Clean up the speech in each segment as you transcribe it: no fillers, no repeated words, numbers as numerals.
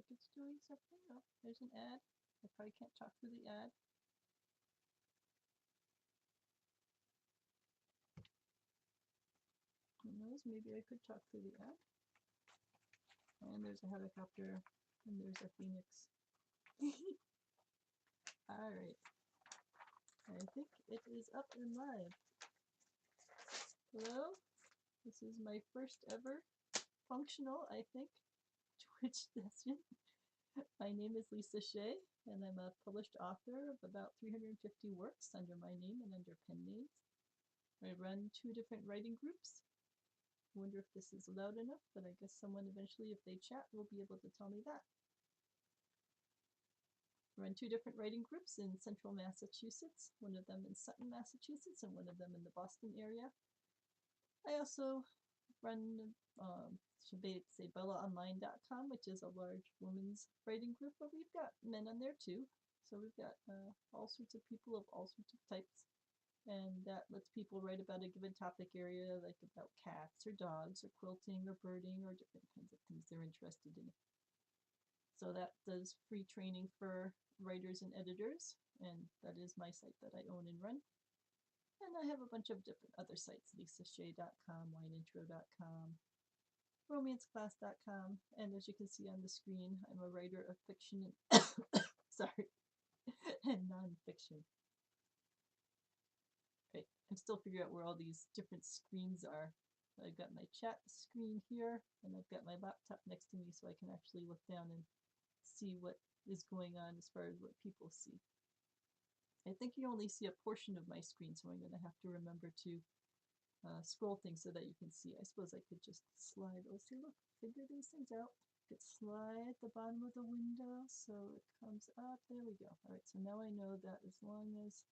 like it's doing something. Oh, there's an ad. I probably can't talk through the ad. Who knows? Maybe I could talk through the ad. And there's a helicopter, and there's a phoenix. Alright. I think it is up and live. Hello? This is my first ever functional, I think, Twitch session. My name is Lisa Shea, and I'm a published author of about 350 works under my name and under pen names. I run 2 different writing groups. I wonder if this is loud enough, but I guess someone eventually, if they chat, will be able to tell me that. I run 2 different writing groups in central Massachusetts, one of them in Sutton, Massachusetts, and one of them in the Boston area. I also run say BellaOnline.com, which is a large women's writing group, but we've got men on there too. So we've got all sorts of people of all sorts of types, and that lets people write about a given topic area, like about cats or dogs or quilting or birding or different kinds of things they're interested in. So that does free training for writers and editors, and that is my site that I own and run. And I have a bunch of different other sites, lisashea.com, wineintro.com, romanceclass.com, and as you can see on the screen, I'm a writer of fiction and sorry, and nonfiction. Right, I'm still figuring out where all these different screens are. I've got my chat screen here, and I've got my laptop next to me so I can actually look down and see what is going on as far as what people see. I think you only see a portion of my screen, so I'm going to have to remember to scroll things so that you can see. I suppose I could just slide. Oh, see, look, figure these things out. Could slide the bottom of the window so it comes up. There we go. All right, so now I know that as long as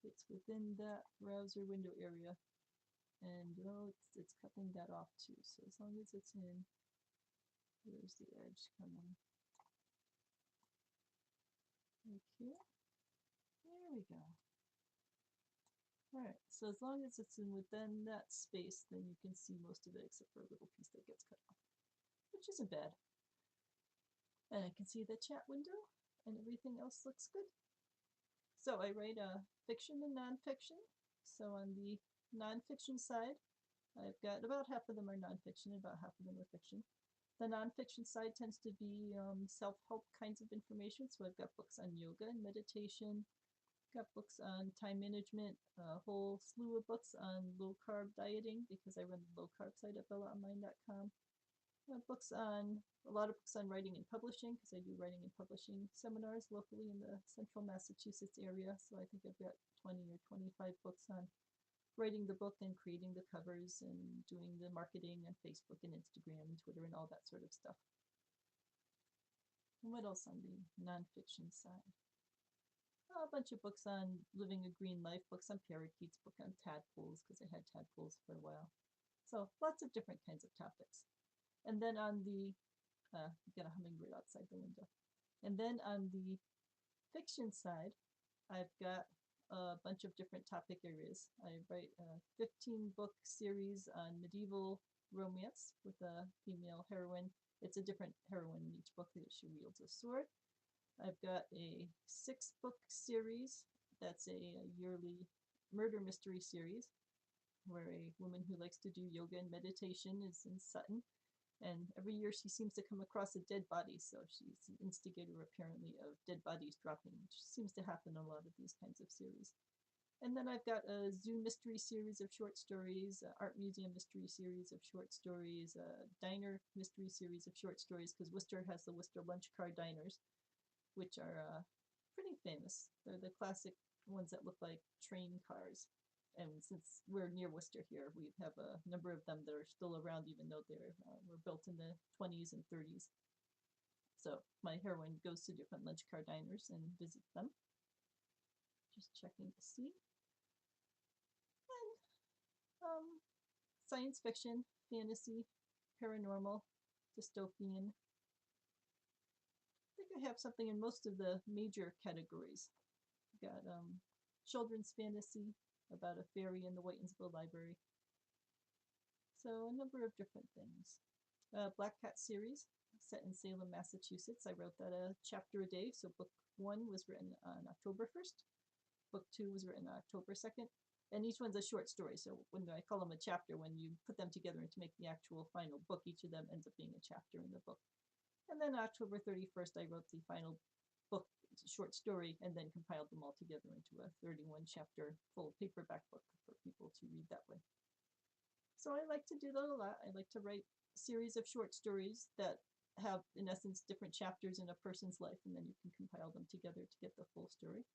it's within that browser window area, and oh, it's cutting that off too. So as long as it's in, where's the edge? Come on. Right here. There we go. Alright, so as long as it's in within that space, then you can see most of it except for a little piece that gets cut off, which isn't bad. And I can see the chat window, and everything else looks good. So I write fiction and nonfiction. So on the nonfiction side, I've got about half of them are nonfiction, about half of them are fiction. The nonfiction side tends to be self-help kinds of information. So I've got books on yoga and meditation, got books on time management, a whole slew of books on low-carb dieting because I run the low-carb site at BellaOnline.com. Books on, a lot of books on writing and publishing because I do writing and publishing seminars locally in the central Massachusetts area. So I think I've got 20 or 25 books on writing the book and creating the covers and doing the marketing on Facebook and Instagram and Twitter and all that sort of stuff. And what else on the nonfiction side? A bunch of books on living a green life, books on parakeets, book on tadpoles because I had tadpoles for a while. So lots of different kinds of topics. And then on the, you got a hummingbird outside the window. And then on the fiction side, I've got a bunch of different topic areas. I write a 15-book series on medieval romance with a female heroine. It's a different heroine in each book that she wields a sword. I've got a 6-book series that's a yearly murder mystery series where a woman who likes to do yoga and meditation is in Sutton, and every year she seems to come across a dead body, so she's an instigator apparently of dead bodies dropping, which seems to happen in a lot of these kinds of series. And then I've got a zoo mystery series of short stories, an art museum mystery series of short stories, a diner mystery series of short stories because Worcester has the Worcester lunch car diners, which are pretty famous. They're the classic ones that look like train cars. And since we're near Worcester here, we have a number of them that are still around even though they were built in the 20s and 30s. So my heroine goes to different lunch car diners and visits them. Just checking to see. And science fiction, fantasy, paranormal, dystopian. I think I have something in most of the major categories. I've got children's fantasy about a fairy in the Whitensville Library. So a number of different things. Black Cat series. set in Salem, Massachusetts. I wrote that a chapter a day. So book 1 was written on October 1st. Book 2 was written on October 2nd. And each one's a short story. So when I call them a chapter, when you put them together and to make the actual final book, each of them ends up being a chapter in the book. And then October 31st, I wrote the final book, short story, and then compiled them all together into a 31 chapter full paperback book for people to read that way. So I like to do that a lot. I like to write a series of short stories that have, in essence, different chapters in a person's life, and then you can compile them together to get the full story.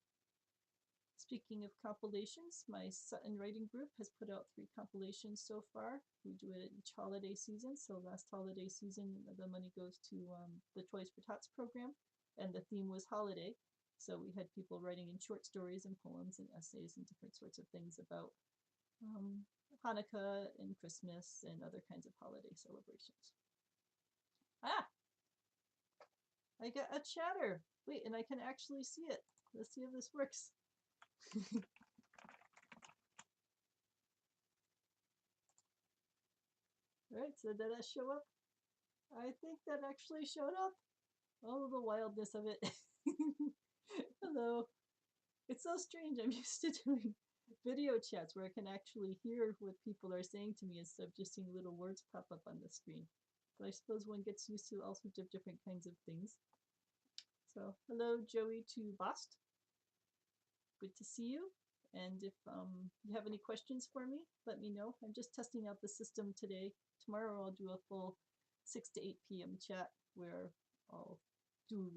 Speaking of compilations, my Sutton Writing Group has put out 3 compilations so far. We do it each holiday season. So last holiday season, the money goes to the Toys for Tots program, and the theme was holiday. So we had people writing in short stories and poems and essays and different sorts of things about Hanukkah and Christmas and other kinds of holiday celebrations. Ah! I got a chatter! Wait, and I can actually see it. Let's see if this works. Right, so did that show up? I think that actually showed up. Oh, the wildness of it. Hello. It's so strange. I'm used to doing video chats where I can actually hear what people are saying to me instead of just seeing little words pop up on the screen. But I suppose one gets used to all sorts of different kinds of things. So, hello, Joey to Bost. Good to see you. And if you have any questions for me, let me know. I'm just testing out the system today. Tomorrow I'll do a full 6 to 8 p.m. chat where I'll do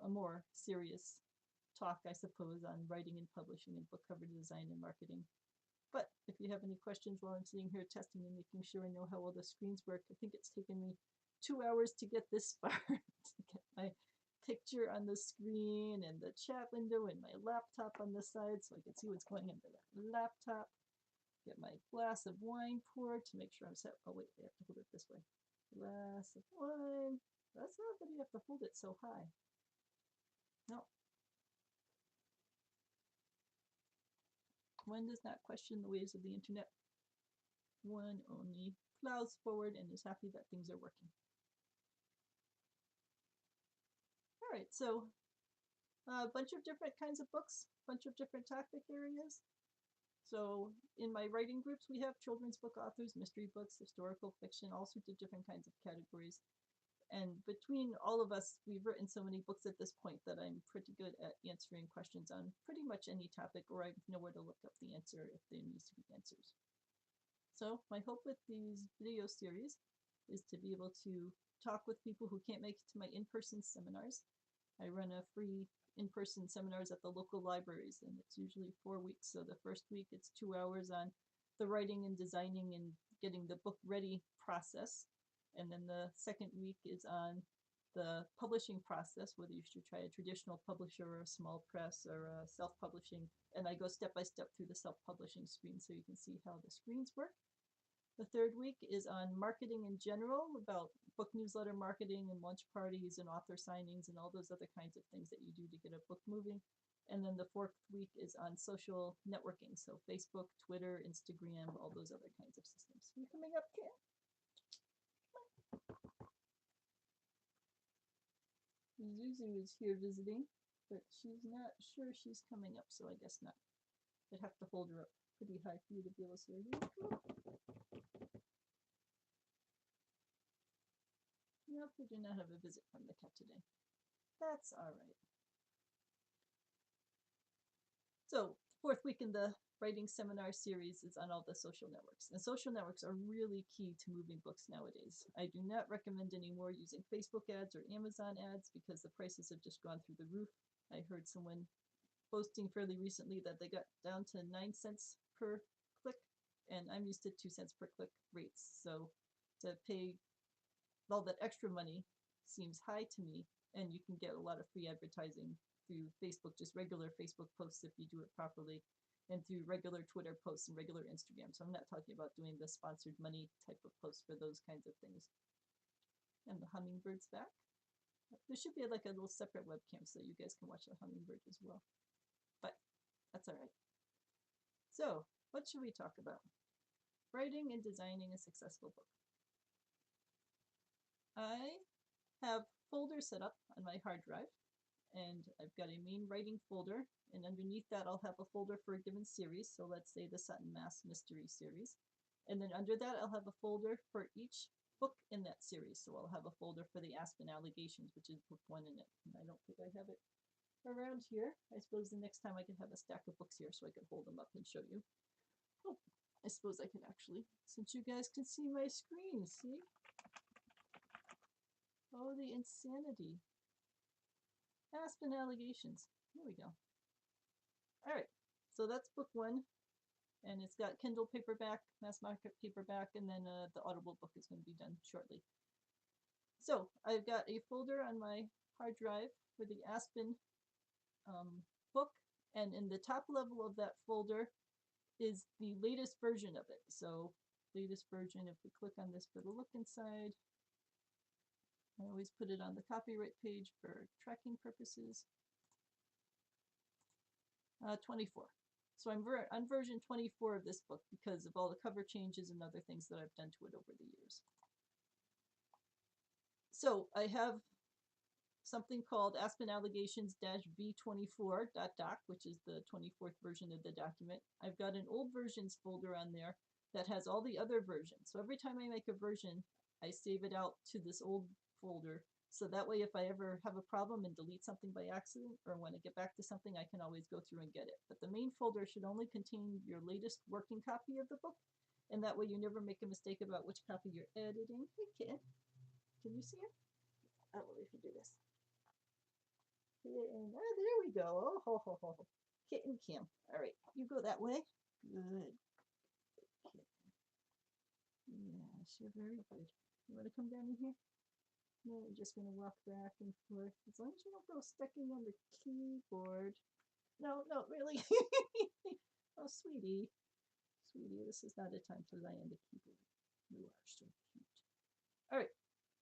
a more serious talk, I suppose, on writing and publishing and book cover design and marketing. But if you have any questions while I'm sitting here testing and making sure I know how all the screens work, I think it's taken me 2 hours to get this far, to get my picture on the screen and the chat window and my laptop on the side so I can see what's going into that laptop. Get my glass of wine poured to make sure I'm set. Oh wait, I have to hold it this way. Glass of wine. That's not that you have to hold it so high. No. One does not question the ways of the internet. One only plows forward and is happy that things are working. Alright, so a bunch of different kinds of books, a bunch of different topic areas. So in my writing groups, we have children's book authors, mystery books, historical fiction, all sorts of different kinds of categories. And between all of us, we've written so many books at this point that I'm pretty good at answering questions on pretty much any topic, or I know where to look up the answer if there needs to be answers. So my hope with these video series is to be able to talk with people who can't make it to my in-person seminars. I run a free in-person seminars at the local libraries, and it's usually 4 weeks. So the first week it's 2 hours on the writing and designing and getting the book ready process. And then the second week is on the publishing process, whether you should try a traditional publisher or a small press or a self-publishing. And I go step by step through the self-publishing screen so you can see how the screens work. The third week is on marketing in general, about book newsletter marketing and launch parties and author signings and all those other kinds of things that you do to get a book moving. And then the fourth week is on social networking, so Facebook, Twitter, Instagram, all those other kinds of systems. You coming up, Kim? Zuzu is here visiting, but she's not sure she's coming up, so I guess not. I'd have to hold her up pretty high for you to be able to see her. Nope, we do not have a visit from the cat today. That's alright. So, fourth week in the writing seminar series is on all the social networks. And social networks are really key to moving books nowadays. I do not recommend anymore using Facebook ads or Amazon ads because the prices have just gone through the roof. I heard someone posting fairly recently that they got down to 9 cents per click, and I'm used to 2 cents per click rates. So to pay all that extra money seems high to me, and you can get a lot of free advertising through Facebook, just regular Facebook posts if you do it properly, and through regular Twitter posts and regular Instagram. So I'm not talking about doing the sponsored money type of posts for those kinds of things. And the hummingbird's back. There should be like a little separate webcam so you guys can watch the hummingbird as well. But that's all right. So what should we talk about? Writing and designing a successful book. I have folders set up on my hard drive, and I've got a main writing folder, and underneath that I'll have a folder for a given series. So let's say the Sutton Mass Mystery series. And then under that I'll have a folder for each book in that series. So I'll have a folder for the Aspen Allegations, which is book 1 in it. And I don't think I have it around here. I suppose the next time I could have a stack of books here so I could hold them up and show you. Oh, I suppose I could actually, since you guys can see my screen, see? Oh, the insanity. Aspen Allegations. There we go. All right, so that's book 1, and it's got Kindle paperback, mass market paperback, and then the Audible book is going to be done shortly. So I've got a folder on my hard drive for the Aspen book, and in the top level of that folder is the latest version of it. So latest version, if we click on this for the look inside, I always put it on the copyright page for tracking purposes. 24. So I'm on version 24 of this book because of all the cover changes and other things that I've done to it over the years. So I have something called Aspen Allegations-V24.doc, which is the 24th version of the document. I've got an old versions folder on there that has all the other versions. So every time I make a version, I save it out to this old folder. So that way, if I ever have a problem and delete something by accident or want to get back to something, I can always go through and get it. But the main folder should only contain your latest working copy of the book. And that way you never make a mistake about which copy you're editing. Hey, kid. Can you see it? Oh, well, if you do this. And, oh, there we go. Oh, ho, ho, ho. Kitten Kim. All right, you go that way. Good. Yes, you're very good. You want to come down in here? No, you're just going to walk back and forth. As long as you don't go stepping on the keyboard. No, no, really. Oh, sweetie. Sweetie, this is not a time to lie on the keyboard. You are so cute. All right,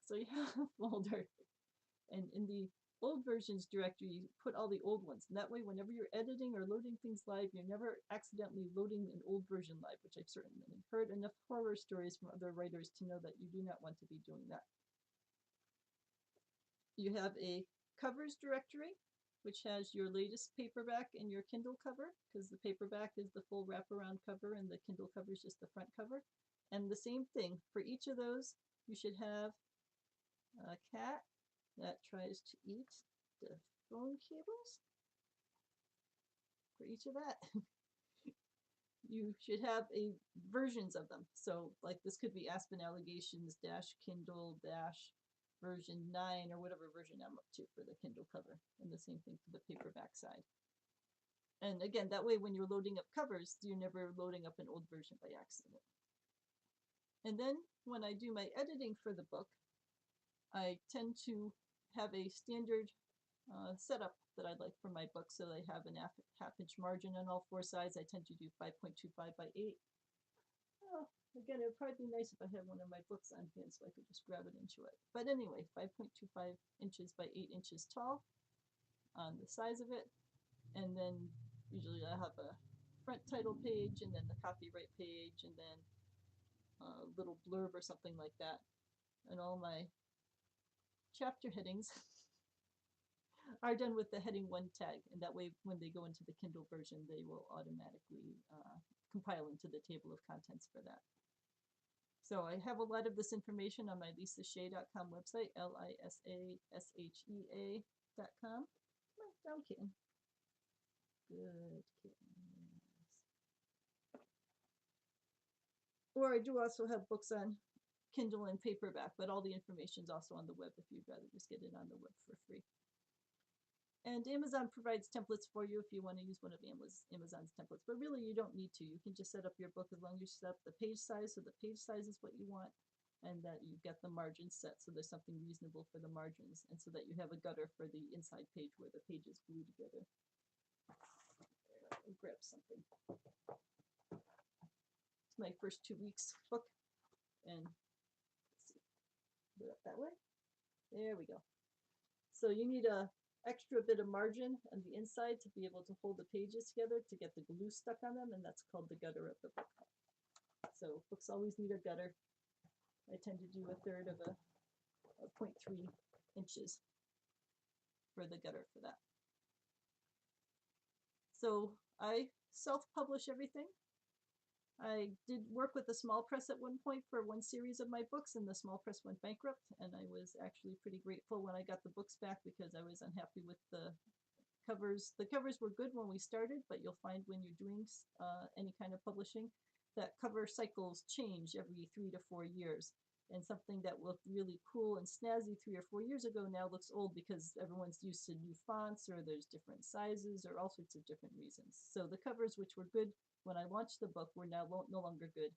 so you have a folder. And in the old versions directory, you put all the old ones. And that way, whenever you're editing or loading things live, you're never accidentally loading an old version live, which I've certainly heard enough horror stories from other writers to know that you do not want to be doing that. You have a covers directory, which has your latest paperback and your Kindle cover, because the paperback is the full wraparound cover and the Kindle cover is just the front cover. And the same thing, for each of those, you should have a cat that tries to eat the phone cables. For each of that, you should have versions of them. So like this could be Aspen Allegations -Kindle version 9 or whatever version I'm up to for the Kindle cover, and the same thing for the paperback side. And again, that way when you're loading up covers, you're never loading up an old version by accident. And then when I do my editing for the book, I tend to have a standard setup that I like for my book. So I have an half-inch margin on all 4 sides. I tend to do 5.25 by 8. Oh, again, it would probably be nice if I had one of my books on hand so I could just grab it into it. But anyway, 5.25 inches by 8 inches tall on the size of it. And then usually I have a front title page and then the copyright page and then a little blurb or something like that. And all my chapter headings are done with the heading 1 tag. And that way when they go into the Kindle version, they will automatically compile into the table of contents for that. So I have a lot of this information on my lisashea.com website, lisashea.com. Come on, down, kitten. Good kitten. Yes. Or I do also have books on Kindle and paperback, but all the information is also on the web if you'd rather just get it on the web for free. And Amazon provides templates for you if you want to use one of Amazon's templates. But really, you don't need to. You can just set up your book as long as you set up the page size. So the page size is what you want. And that you get the margins set so there's something reasonable for the margins. And so that you have a gutter for the inside page where the pages glue together. I'll grab something. It's my first 2 weeks book. And let's see. Put it up that way. There we go. So you need a extra bit of margin on the inside to be able to hold the pages together to get the glue stuck on them, and that's called the gutter of the book. So books always need a gutter. I tend to do 1/3 of a 0.3 inches for the gutter for that. So I self-publish everything. I did work with a small press at one point for one series of my books, and the small press went bankrupt, and I was actually pretty grateful when I got the books back because I was unhappy with the covers. The covers were good when we started, but you'll find when you're doing any kind of publishing that cover cycles change every 3 to 4 years. And something that looked really cool and snazzy 3 or 4 years ago now looks old because everyone's used to new fonts, or there's different sizes, or all sorts of different reasons. So the covers, which were good when I launched the book, were now no longer good.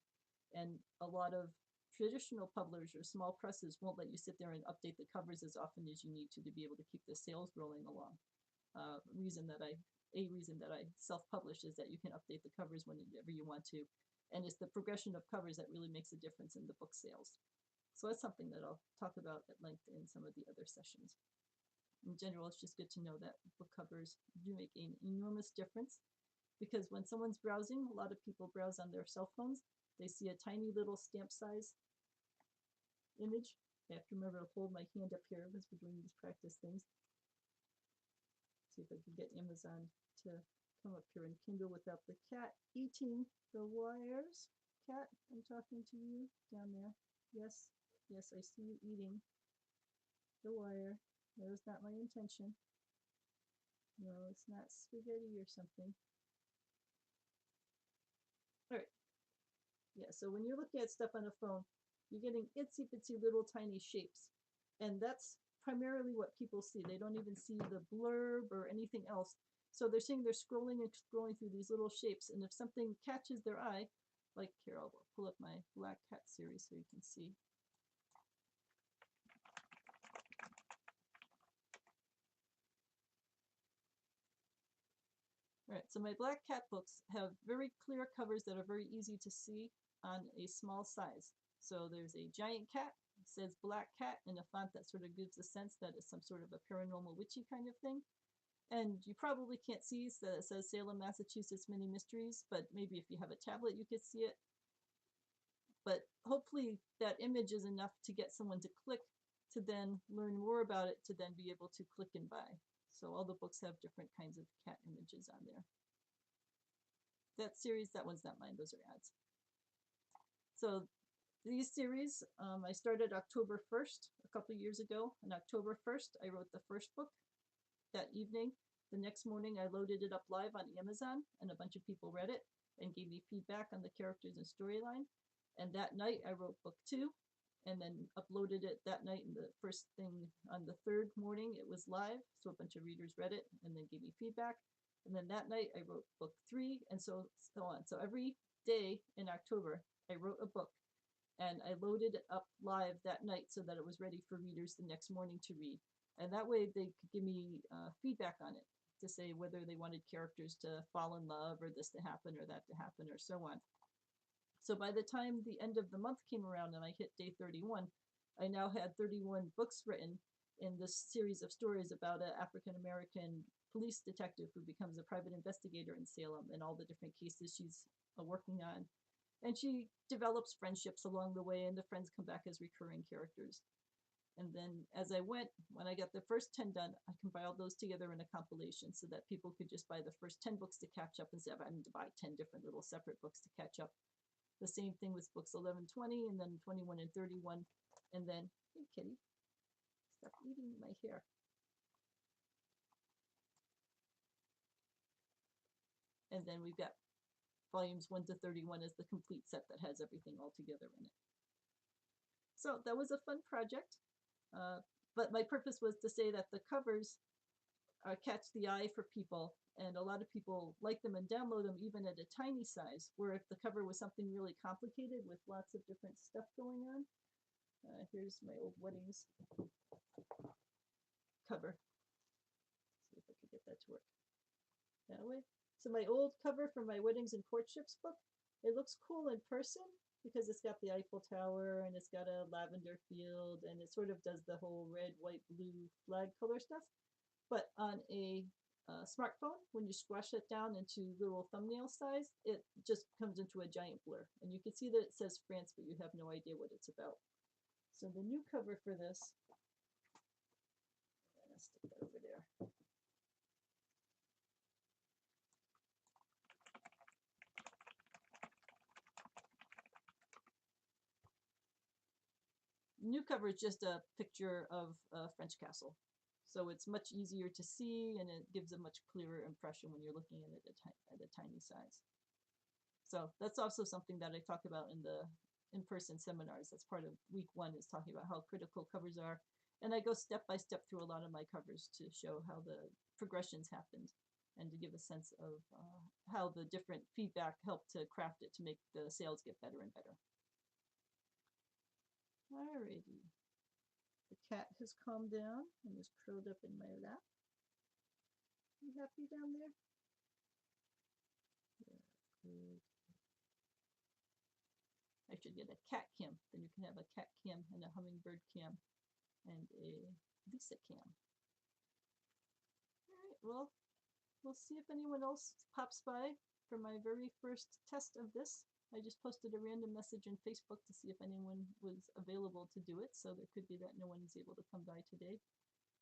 And a lot of traditional publishers or small presses won't let you sit there and update the covers as often as you need to be able to keep the sales rolling along. A reason that I self-publish is that you can update the covers whenever you want to, and it's the progression of covers that really makes a difference in the book sales. So that's something that I'll talk about at length in some of the other sessions. In general, it's just good to know that book covers do make an enormous difference, because when someone's browsing, a lot of people browse on their cell phones, they see a tiny little stamp size image. I have to remember to hold my hand up here as we're doing these practice things. See if I can get Amazon to come up here and Kindle without the cat eating the wires. Cat, I'm talking to you down there. Yes, yes, I see you eating the wire. That was not my intention. No, it's not spaghetti or something. All right. Yeah, so when you're looking at stuff on a phone, you're getting itsy bitsy little tiny shapes. And that's primarily what people see. They don't even see the blurb or anything else. So they're saying they're scrolling and scrolling through these little shapes. And if something catches their eye, like here, I'll pull up my Black Cat series so you can see. All right, so my Black Cat books have very clear covers that are very easy to see on a small size. So there's a giant cat, it says Black Cat in a font that sort of gives a sense that it's some sort of a paranormal witchy kind of thing. And you probably can't see that it says Salem, Massachusetts Mini Mysteries, but maybe if you have a tablet you could see it. But hopefully that image is enough to get someone to click, to then learn more about it, to then be able to click and buy. So all the books have different kinds of cat images on there. That series, that one's not mine, those are ads. So these series, I started October 1st, a couple years ago. On October 1st, I wrote the first book. That evening, the next morning, I loaded it up live on Amazon, and a bunch of people read it and gave me feedback on the characters and storyline. And that night, I wrote book 2, and then uploaded it that night. And the first thing on the third morning, it was live, so a bunch of readers read it and then gave me feedback. And then that night, I wrote book 3, and so on. So every day in October, I wrote a book, and I loaded it up live that night so that it was ready for readers the next morning to read. And that way they could give me feedback on it, to say whether they wanted characters to fall in love, or this to happen, or that to happen, or so on. So by the time the end of the month came around and I hit day 31, I now had 31 books written in this series of stories about an African-American police detective who becomes a private investigator in Salem, and all the different cases she's working on. And she develops friendships along the way, and the friends come back as recurring characters. And then as I went, when I got the first 10 done, I compiled those together in a compilation so that people could just buy the first 10 books to catch up instead of having to buy 10 different little separate books to catch up. The same thing with books 11, 20, and then 21 and 31. And then, hey kitty, stop eating my hair. And then we've got volumes 1 to 31 as the complete set that has everything all together in it. So that was a fun project. But my purpose was to say that the covers catch the eye for people, and a lot of people like them and download them even at a tiny size, where if the cover was something really complicated with lots of different stuff going on. Here's my old weddings cover. See if I can get that to work that way. So my old cover for my weddings and courtships book, it looks cool in person because it's got the Eiffel Tower and it's got a lavender field, and it sort of does the whole red, white, blue flag color stuff. But on a smartphone, when you squash it down into little thumbnail size, it just comes into a giant blur. And you can see that it says France, but you have no idea what it's about. So the new cover for this stick that over there. New cover is just a picture of a French castle. So it's much easier to see, and it gives a much clearer impression when you're looking at it at a tiny size. So that's also something that I talk about in the in-person seminars. That's part of week 1, is talking about how critical covers are. And I go step by step through a lot of my covers to show how the progressions happened and to give a sense of how the different feedback helped to craft it to make the sales get better and better. Alrighty. The cat has calmed down and is curled up in my lap. You happy down there? Yeah, good. I should get a cat cam. Then you can have a cat cam and a hummingbird cam and a Lisa cam. Alright, well, we'll see if anyone else pops by for my very first test of this. I just posted a random message on Facebook to see if anyone was available to do it, so there could be that no one is able to come by today.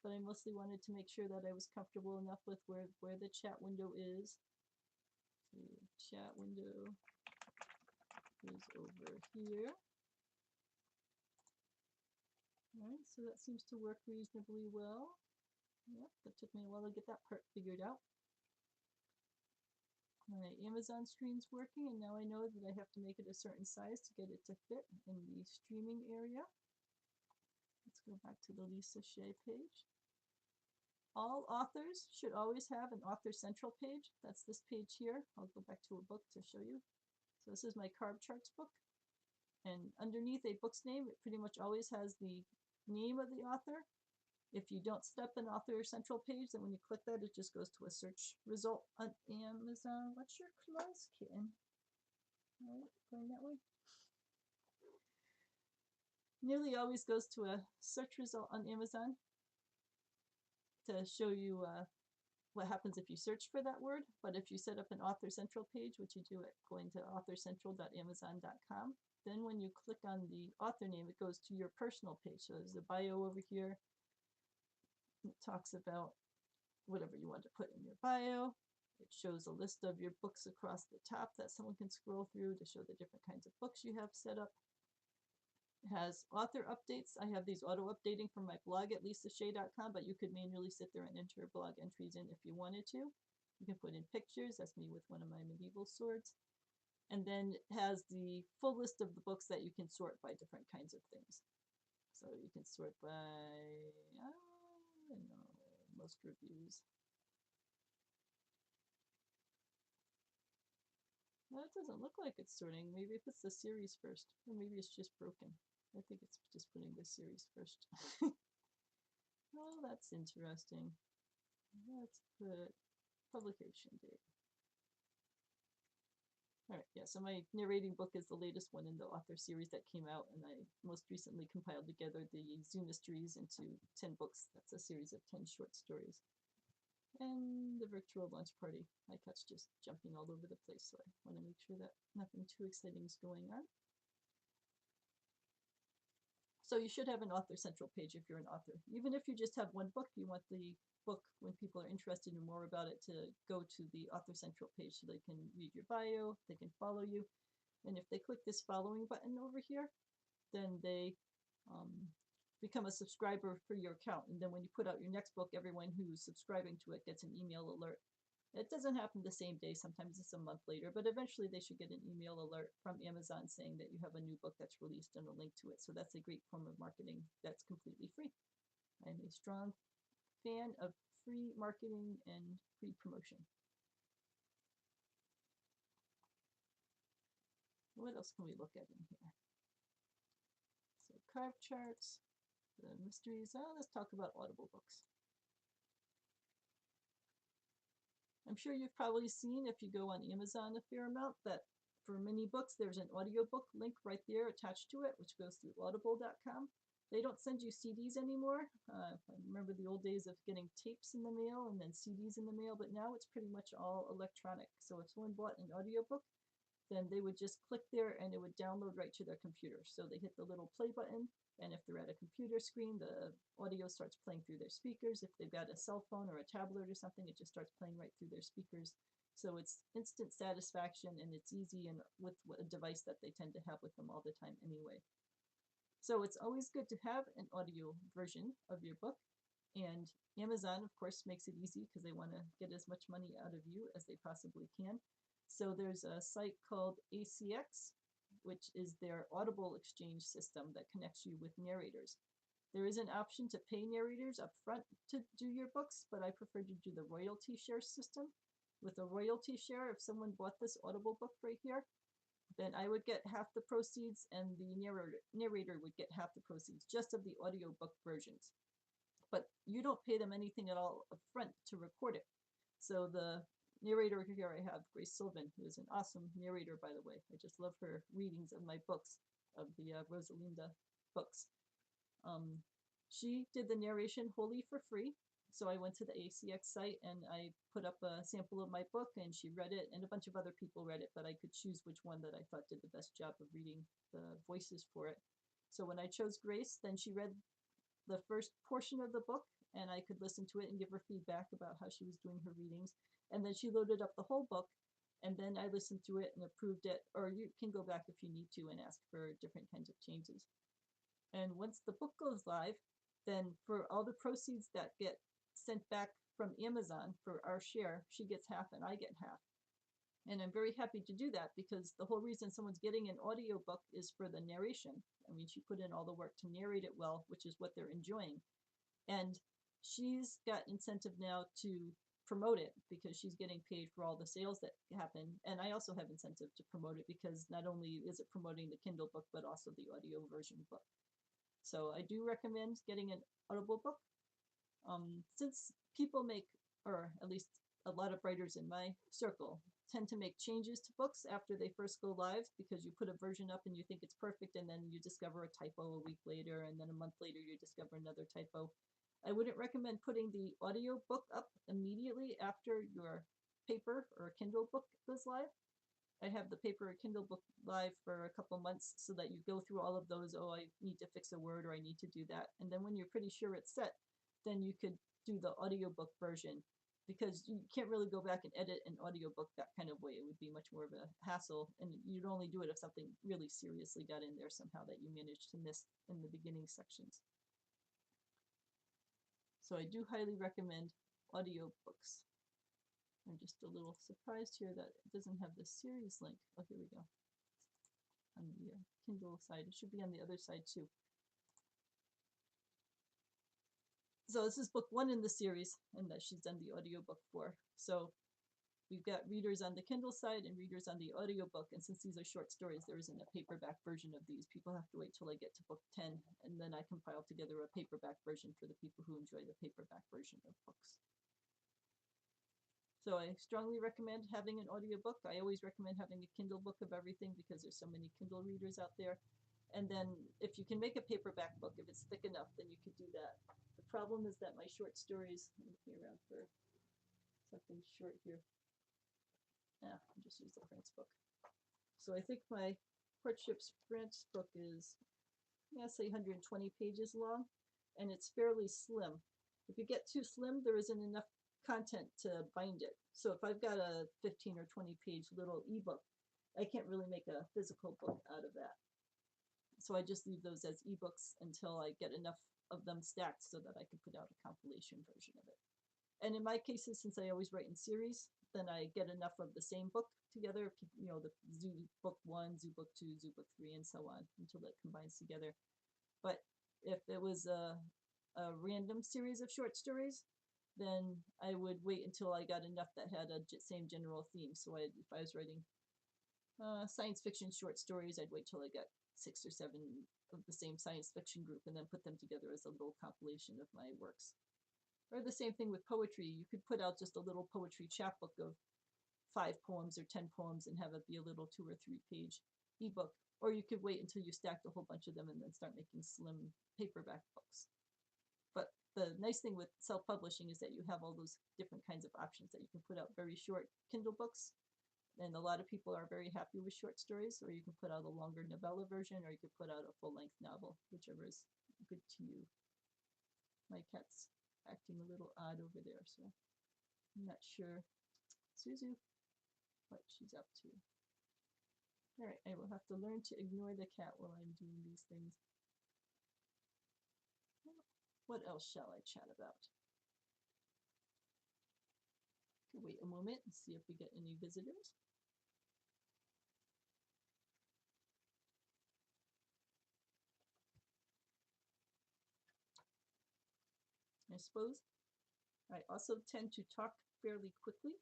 But I mostly wanted to make sure that I was comfortable enough with where the chat window is. The chat window is over here. Alright, so that seems to work reasonably well. Yep, that took me a while to get that part figured out. My Amazon stream's working, and now I know that I have to make it a certain size to get it to fit in the streaming area. Let's go back to the Lisa Shea page. All authors should always have an author central page. That's this page here. I'll go back to a book to show you. So this is my carb charts book. And underneath a book's name, it pretty much always has the name of the author. If you don't set up an author central page, then when you click that, it just goes to a search result on Amazon. What's your claws, kitten? All right, going that way. Nearly always goes to a search result on Amazon to show you what happens if you search for that word. But if you set up an author central page, which you do it going to authorscentral.amazon.com, then when you click on the author name, it goes to your personal page. So there's a bio over here. It talks about whatever you want to put in your bio. It shows a list of your books across the top that someone can scroll through to show the different kinds of books you have set up. It has author updates. I have these auto updating from my blog at lisashea.com, but you could manually sit there and enter blog entries in if you wanted to. You can put in pictures. That's me with one of my medieval swords. And then it has the full list of the books that you can sort by different kinds of things. So you can sort by, I don't know, most reviews. Well, it doesn't look like it's sorting. Maybe it puts the series first, or maybe it's just broken. I think it's just putting the series first. Oh, that's interesting. Let's put publication date. Alright, yeah, so my narrating book is the latest one in the author series that came out, and I most recently compiled together the Zoo Mysteries into 10 books. That's a series of 10 short stories. And the virtual launch party. My cat's just jumping all over the place, so I want to make sure that nothing too exciting is going on. So you should have an author central page if you're an author. Even if you just have one book, you want the book, when people are interested in more about it, to go to the author central page so they can read your bio, they can follow you. And if they click this following button over here, then they become a subscriber for your account. And then when you put out your next book, everyone who's subscribing to it gets an email alert. It doesn't happen the same day. Sometimes it's a month later, but eventually they should get an email alert from Amazon saying that you have a new book that's released and a link to it. So that's a great form of marketing that's completely free. I'm a strong fan of free marketing and free promotion. What else can we look at in here? So carb charts, the mysteries. Oh, let's talk about Audible books. I'm sure you've probably seen, if you go on Amazon a fair amount, that for many books there's an audiobook link right there attached to it, which goes through audible.com. They don't send you CDs anymore. I remember the old days of getting tapes in the mail and then CDs in the mail, but now it's pretty much all electronic. So if someone bought an audiobook, then they would just click there and it would download right to their computer. So they hit the little play button, and if they're at a computer screen, the audio starts playing through their speakers. If they've got a cell phone or a tablet or something, it just starts playing right through their speakers. So it's instant satisfaction, and it's easy, and with a device that they tend to have with them all the time anyway. So it's always good to have an audio version of your book. And Amazon, of course, makes it easy because they want to get as much money out of you as they possibly can. So there's a site called ACX, which is their Audible exchange system that connects you with narrators. There is an option to pay narrators up front to do your books, but I prefer to do the royalty share system. With a royalty share, if someone bought this Audible book right here, then I would get half the proceeds and the narrator would get half the proceeds just of the audiobook versions. But you don't pay them anything at all up front to record it. So the narrator here I have, Grace Sylvan, who is an awesome narrator, by the way. I just love her readings of my books, of the Rosalinda books. She did the narration wholly for free. So I went to the ACX site and I put up a sample of my book, and she read it, and a bunch of other people read it, but I could choose which one that I thought did the best job of reading the voices for it. So when I chose Grace, then she read the first portion of the book, and I could listen to it and give her feedback about how she was doing her readings. And then she loaded up the whole book, and then I listened to it and approved it, or you can go back if you need to and ask for different kinds of changes. And once the book goes live, then for all the proceeds that get sent back from Amazon for our share, she gets half and I get half. And I'm very happy to do that, because the whole reason someone's getting an audiobook is for the narration. I mean, she put in all the work to narrate it well, which is what they're enjoying. And she's got incentive now to promote it because she's getting paid for all the sales that happen. And I also have incentive to promote it because not only is it promoting the Kindle book, but also the audio version book. So I do recommend getting an Audible book. Since people make, or at least a lot of writers in my circle, tend to make changes to books after they first go live, because you put a version up and you think it's perfect, and then you discover a typo a week later, and then a month later you discover another typo. I wouldn't recommend putting the audio book up immediately after your paper or Kindle book goes live. I have the paper or Kindle book live for a couple months so that you go through all of those. Oh, I need to fix a word, or I need to do that. And then when you're pretty sure it's set, then you could do the audiobook version, because you can't really go back and edit an audiobook that kind of way. It would be much more of a hassle, and you'd only do it if something really seriously got in there somehow that you managed to miss in the beginning sections. So I do highly recommend audiobooks. I'm just a little surprised here that it doesn't have the series link. Oh, here we go. On the Kindle side. It should be on the other side too. So this is book 1 in the series, and that she's done the audiobook for. So we've got readers on the Kindle side and readers on the audiobook, and since these are short stories, there isn't a paperback version of these. People have to wait till I get to book 10, and then I compile together a paperback version for the people who enjoy the paperback version of books. So I strongly recommend having an audiobook. I always recommend having a Kindle book of everything, because there's so many Kindle readers out there. And then if you can make a paperback book, if it's thick enough, then you could do that. The problem is that my short stories, I'm looking around for something short here. Yeah, I'll just use the Prince book. So I think my Courtship's Prince book is, say 120 pages long, and it's fairly slim. If you get too slim, there isn't enough content to bind it. So if I've got a 15 or 20 page little ebook, I can't really make a physical book out of that. So I just leave those as ebooks until I get enough of them stacked so that I can put out a compilation version of it. And in my cases, since I always write in series, then I get enough of the same book together, the Zoo Book 1, Zoo Book 2, Zoo Book 3, and so on, until it combines together. But if it was a random series of short stories, then I would wait until I got enough that had a same general theme. So if I was writing science fiction short stories, I'd wait till I got 6 or 7 of the same science fiction group, and then put them together as a little compilation of my works. Or the same thing with poetry. You could put out just a little poetry chapbook of 5 poems or 10 poems and have it be a little 2 or 3 page ebook. Or you could wait until you stacked a whole bunch of them and then start making slim paperback books. But the nice thing with self-publishing is that you have all those different kinds of options, that you can put out very short Kindle books, And a lot of people are very happy with short stories, or you can put out a longer novella version, or you could put out a full-length novel, whichever is good to you. My cat's acting a little odd over there, so I'm not sure, Suzu, what she's up to. All right, I will have to learn to ignore the cat while I'm doing these things. What else shall I chat about? Wait a moment and see if we get any visitors. I suppose I also tend to talk fairly quickly,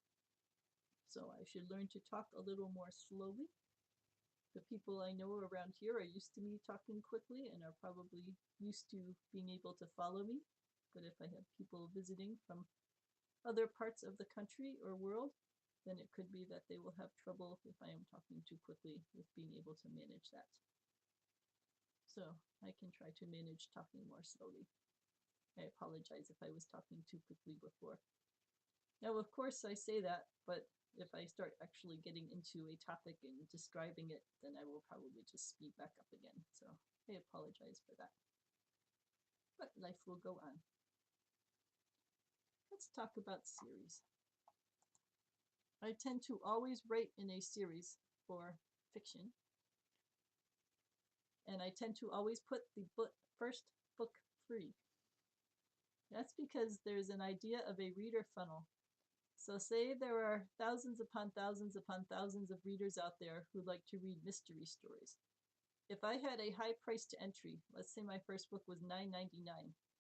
so I should learn to talk a little more slowly. The people I know around here are used to me talking quickly and are probably used to being able to follow me. But if I have people visiting from other parts of the country or world, then it could be that they will have trouble if I am talking too quickly with being able to manage that. So I can try to manage talking more slowly. I apologize if I was talking too quickly before. Now, of course, I say that, but if I start actually getting into a topic and describing it, then I will probably just speed back up again. So I apologize for that. But life will go on. Let's talk about series. I tend to always write in a series for fiction, and I tend to always put the first book free. That's because there's an idea of a reader funnel. So say there are thousands upon thousands upon thousands of readers out there who like to read mystery stories. If I had a high price to entry, let's say my first book was $9.99,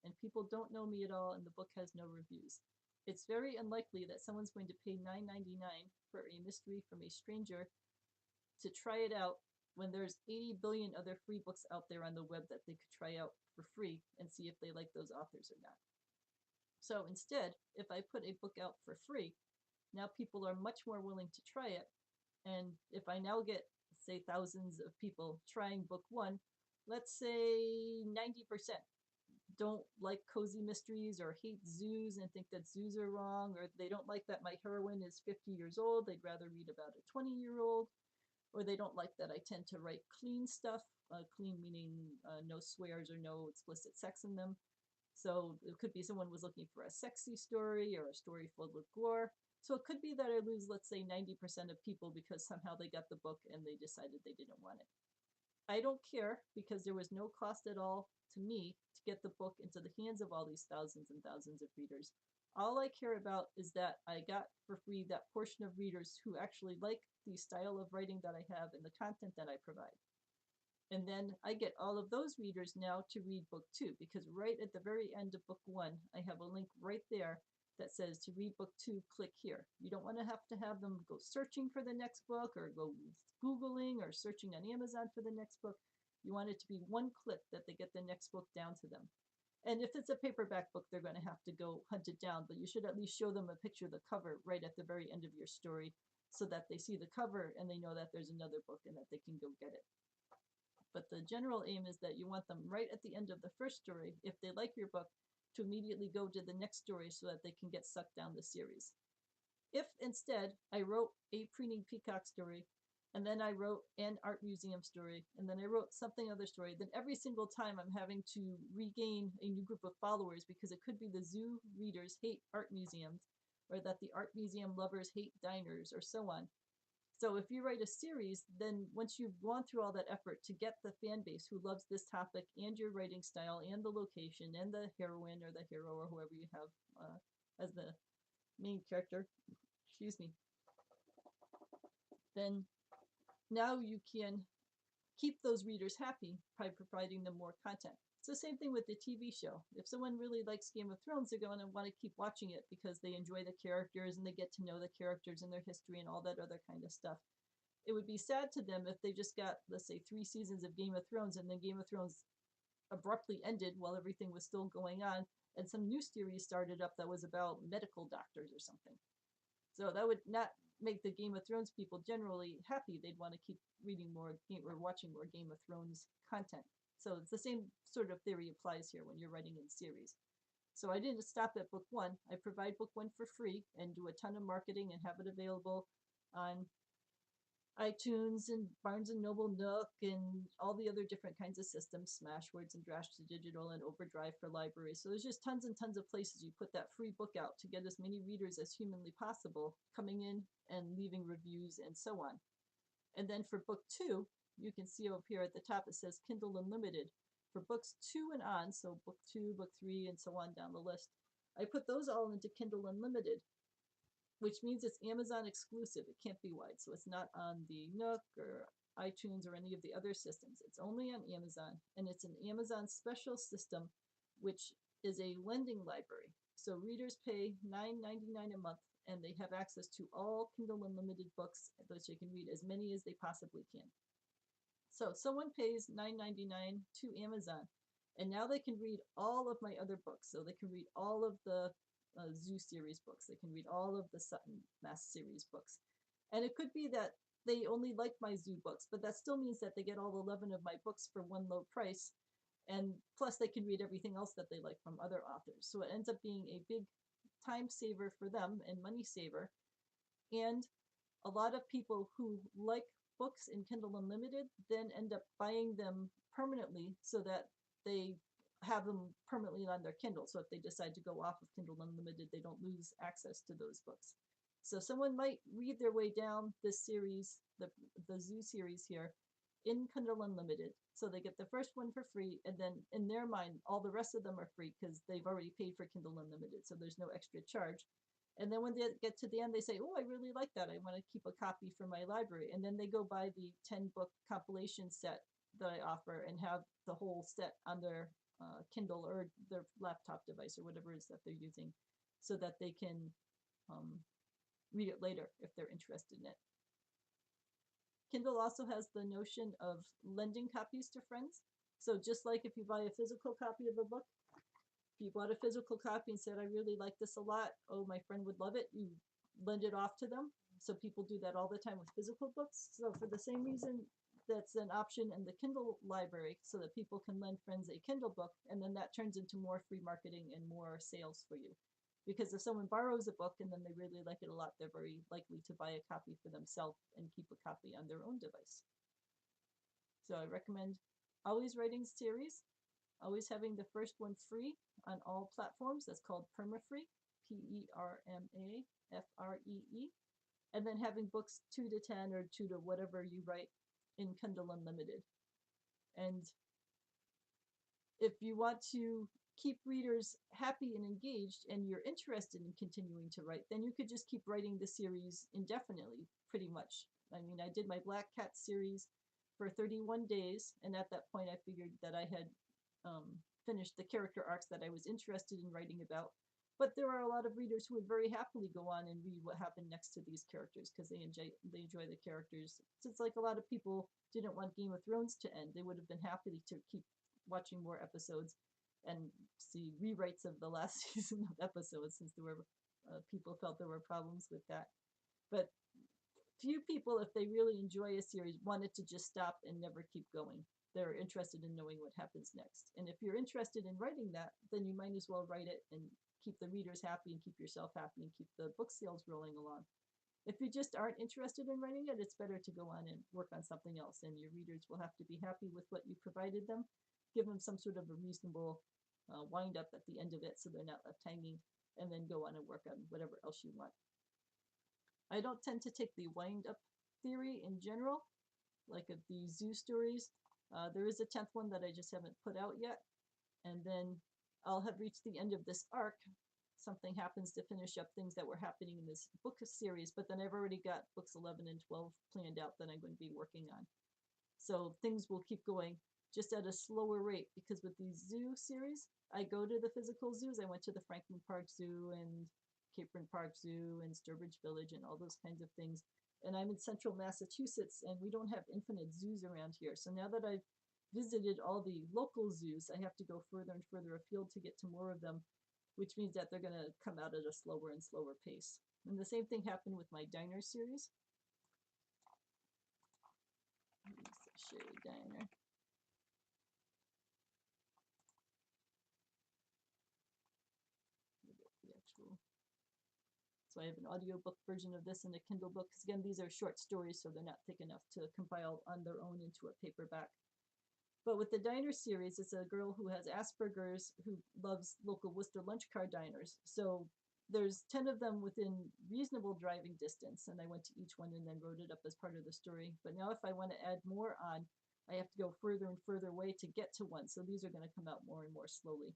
and people don't know me at all and the book has no reviews, it's very unlikely that someone's going to pay $9.99 for a mystery from a stranger to try it out when there's 80 billion other free books out there on the web that they could try out for free and see if they like those authors or not. So instead, if I put a book out for free, now people are much more willing to try it. And if I now get, say, thousands of people trying book one, let's say 90% don't like cozy mysteries or hate zoos and think that zoos are wrong, or they don't like that my heroine is 50 years old, they'd rather read about a 20-year-old, or they don't like that I tend to write clean stuff, clean meaning no swears or no explicit sex in them. So it could be someone was looking for a sexy story or a story filled with gore. So it could be that I lose, let's say, 90% of people because somehow they got the book and they decided they didn't want it. I don't care because there was no cost at all to me to get the book into the hands of all these thousands and thousands of readers. All I care about is that I got for free that portion of readers who actually like the style of writing that I have and the content that I provide. And then I get all of those readers now to read book two, because right at the very end of book one, I have a link right there that says to read book two, click here. You don't want to have them go searching for the next book or go Googling or searching on Amazon for the next book. You want it to be one click that they get the next book down to them. And if it's a paperback book, they're going to have to go hunt it down, but you should at least show them a picture of the cover right at the very end of your story so that they see the cover and they know that there's another book and that they can go get it. But the general aim is that you want them right at the end of the first story, if they like your book, to immediately go to the next story so that they can get sucked down the series. If instead I wrote a Preening Peacock story, and then I wrote an art museum story, and then I wrote something other story, then every single time I'm having to regain a new group of followers because it could be the zoo readers hate art museums, or that the art museum lovers hate diners, or so on. So if you write a series, then once you've gone through all that effort to get the fan base who loves this topic and your writing style and the location and the heroine or the hero or whoever you have as the main character, excuse me, then now you can keep those readers happy by providing them more content. It's the same thing with the TV show. If someone really likes Game of Thrones, they're going to want to keep watching it because they enjoy the characters and they get to know the characters and their history and all that other kind of stuff. It would be sad to them if they just got, let's say, 3 seasons of Game of Thrones and then Game of Thrones abruptly ended while everything was still going on and some new series started up that was about medical doctors or something. So that would not make the Game of Thrones people generally happy. They'd want to keep reading more or watching more Game of Thrones content. So it's the same sort of theory applies here when you're writing in series. So I didn't stop at book one. I provide book one for free and do a ton of marketing and have it available on iTunes and Barnes and Noble Nook and all the other different kinds of systems, Smashwords and Draft to Digital and Overdrive for libraries. So there's just tons and tons of places you put that free book out to get as many readers as humanly possible coming in and leaving reviews and so on. And then for book 2, you can see over here at the top it says Kindle Unlimited. For books 2 and on, so book 2, book 3, and so on down the list, I put those all into Kindle Unlimited, which means it's Amazon exclusive. It can't be wide. So it's not on the Nook or iTunes or any of the other systems. It's only on Amazon, and it's an Amazon special system, which is a lending library. So readers pay $9.99 a month, and they have access to all Kindle Unlimited books, those they can read as many as they possibly can. So someone pays $9.99 to Amazon, and now they can read all of my other books. So they can read all of the Zoo series books. They can read all of the Sutton Mass series books. And it could be that they only like my Zoo books, but that still means that they get all 11 of my books for one low price. And plus they can read everything else that they like from other authors. So it ends up being a big time saver for them and money saver. And a lot of people who like books in Kindle Unlimited then end up buying them permanently so that they have them permanently on their Kindle. So if they decide to go off of Kindle Unlimited, they don't lose access to those books. So someone might read their way down this series, the Zoo series here, in Kindle Unlimited. So they get the first one for free, and then in their mind, all the rest of them are free because they've already paid for Kindle Unlimited. So there's no extra charge. And then when they get to the end, they say, oh, I really like that. I want to keep a copy for my library. And then they go buy the 10-book compilation set that I offer and have the whole set on their Kindle or their laptop device or whatever it is that they're using so that they can read it later if they're interested in it. Kindle also has the notion of lending copies to friends. So just like if you buy a physical copy of a book, if you bought a physical copy and said, I really like this a lot, oh, my friend would love it, you lend it off to them. So people do that all the time with physical books. So for the same reason, that's an option in the Kindle library so that people can lend friends a Kindle book, and then that turns into more free marketing and more sales for you. Because if someone borrows a book and then they really like it a lot, they're very likely to buy a copy for themselves and keep a copy on their own device. So I recommend always writing series, always having the first one free on all platforms. That's called permafree, PERMAFREE. And then having books 2 to 10 or 2 to whatever you write in Kindle Unlimited. And if you want to keep readers happy and engaged and you're interested in continuing to write, then you could just keep writing the series indefinitely, pretty much. I mean, I did my Black Cat series for 31 days, and at that point I figured that I had finished the character arcs that I was interested in writing about. But there are a lot of readers who would very happily go on and read what happened next to these characters because they enjoy the characters. So it's like a lot of people didn't want Game of Thrones to end. They would have been happy to keep watching more episodes and see rewrites of the last season of episodes since there were people felt there were problems with that. But few people, if they really enjoy a series, want it to just stop and never keep going. They're interested in knowing what happens next. And if you're interested in writing that, then you might as well write it and keep the readers happy and keep yourself happy and keep the book sales rolling along. If you just aren't interested in writing it, it's better to go on and work on something else, and your readers will have to be happy with what you provided them. Give them some sort of a reasonable wind up at the end of it so they're not left hanging, and then go on and work on whatever else you want. I don't tend to take the wind up theory in general, like of the Zoo stories. There is a 10th one that I just haven't put out yet, and then I'll have reached the end of this arc. Something happens to finish up things that were happening in this book series, but then I've already got books 11 and 12 planned out that I'm going to be working on. So things will keep going just at a slower rate, because with the Zoo series, I go to the physical zoos. I went to the Franklin Park Zoo and Capron Park Zoo and Sturbridge Village and all those kinds of things. And I'm in central Massachusetts, and we don't have infinite zoos around here. So now that I've visited all the local zoos, I have to go further and further afield to get to more of them, which means that they're going to come out at a slower and slower pace. And the same thing happened with my diner series. Here's the Shea Diner. The actual So I have an audiobook version of this and a Kindle book. Because again, these are short stories, so they're not thick enough to compile on their own into a paperback. But with the diner series, it's a girl who has Asperger's who loves local Worcester lunch car diners. So there's 10 of them within reasonable driving distance, and I went to each one and then wrote it up as part of the story. But now if I want to add more on, I have to go further and further away to get to one. So these are going to come out more and more slowly.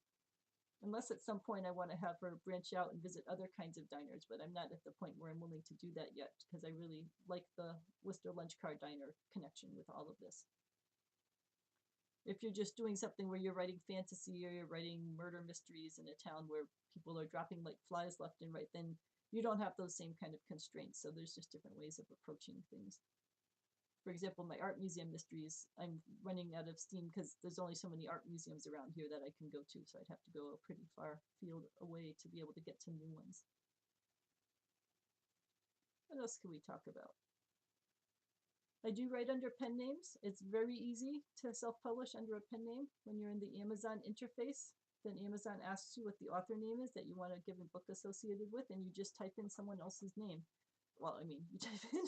Unless at some point I want to have her branch out and visit other kinds of diners, but I'm not at the point where I'm willing to do that yet because I really like the Worcester lunch car diner connection with all of this. If you're just doing something where you're writing fantasy or you're writing murder mysteries in a town where people are dropping like flies left and right, then you don't have those same kind of constraints. So there's just different ways of approaching things. For example, my art museum mysteries, I'm running out of steam because there's only so many art museums around here that I can go to. So I'd have to go a pretty far field away to be able to get to new ones. What else can we talk about? I do write under pen names. It's very easy to self-publish under a pen name. When you're in the Amazon interface, then Amazon asks you what the author name is that you want to give a book associated with, and you just type in someone else's name. Well, I mean, you type in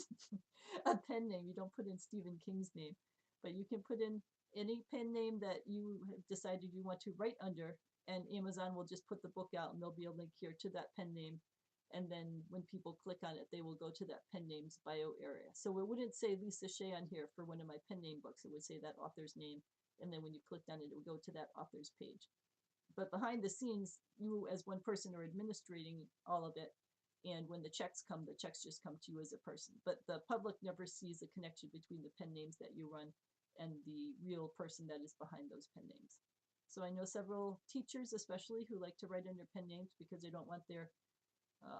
a pen name. You don't put in Stephen King's name, but you can put in any pen name that you have decided you want to write under, and Amazon will just put the book out, and there'll be a link here to that pen name. And then when people click on it, they will go to that pen name's bio area. So it wouldn't say Lisa Shea on here for one of my pen name books. It would say that author's name. And then when you clicked on it, it would go to that author's page. But behind the scenes, you as one person are administrating all of it. And when the checks come, the checks just come to you as a person. But the public never sees the connection between the pen names that you run and the real person that is behind those pen names. So I know several teachers, especially, who like to write under pen names because they don't want their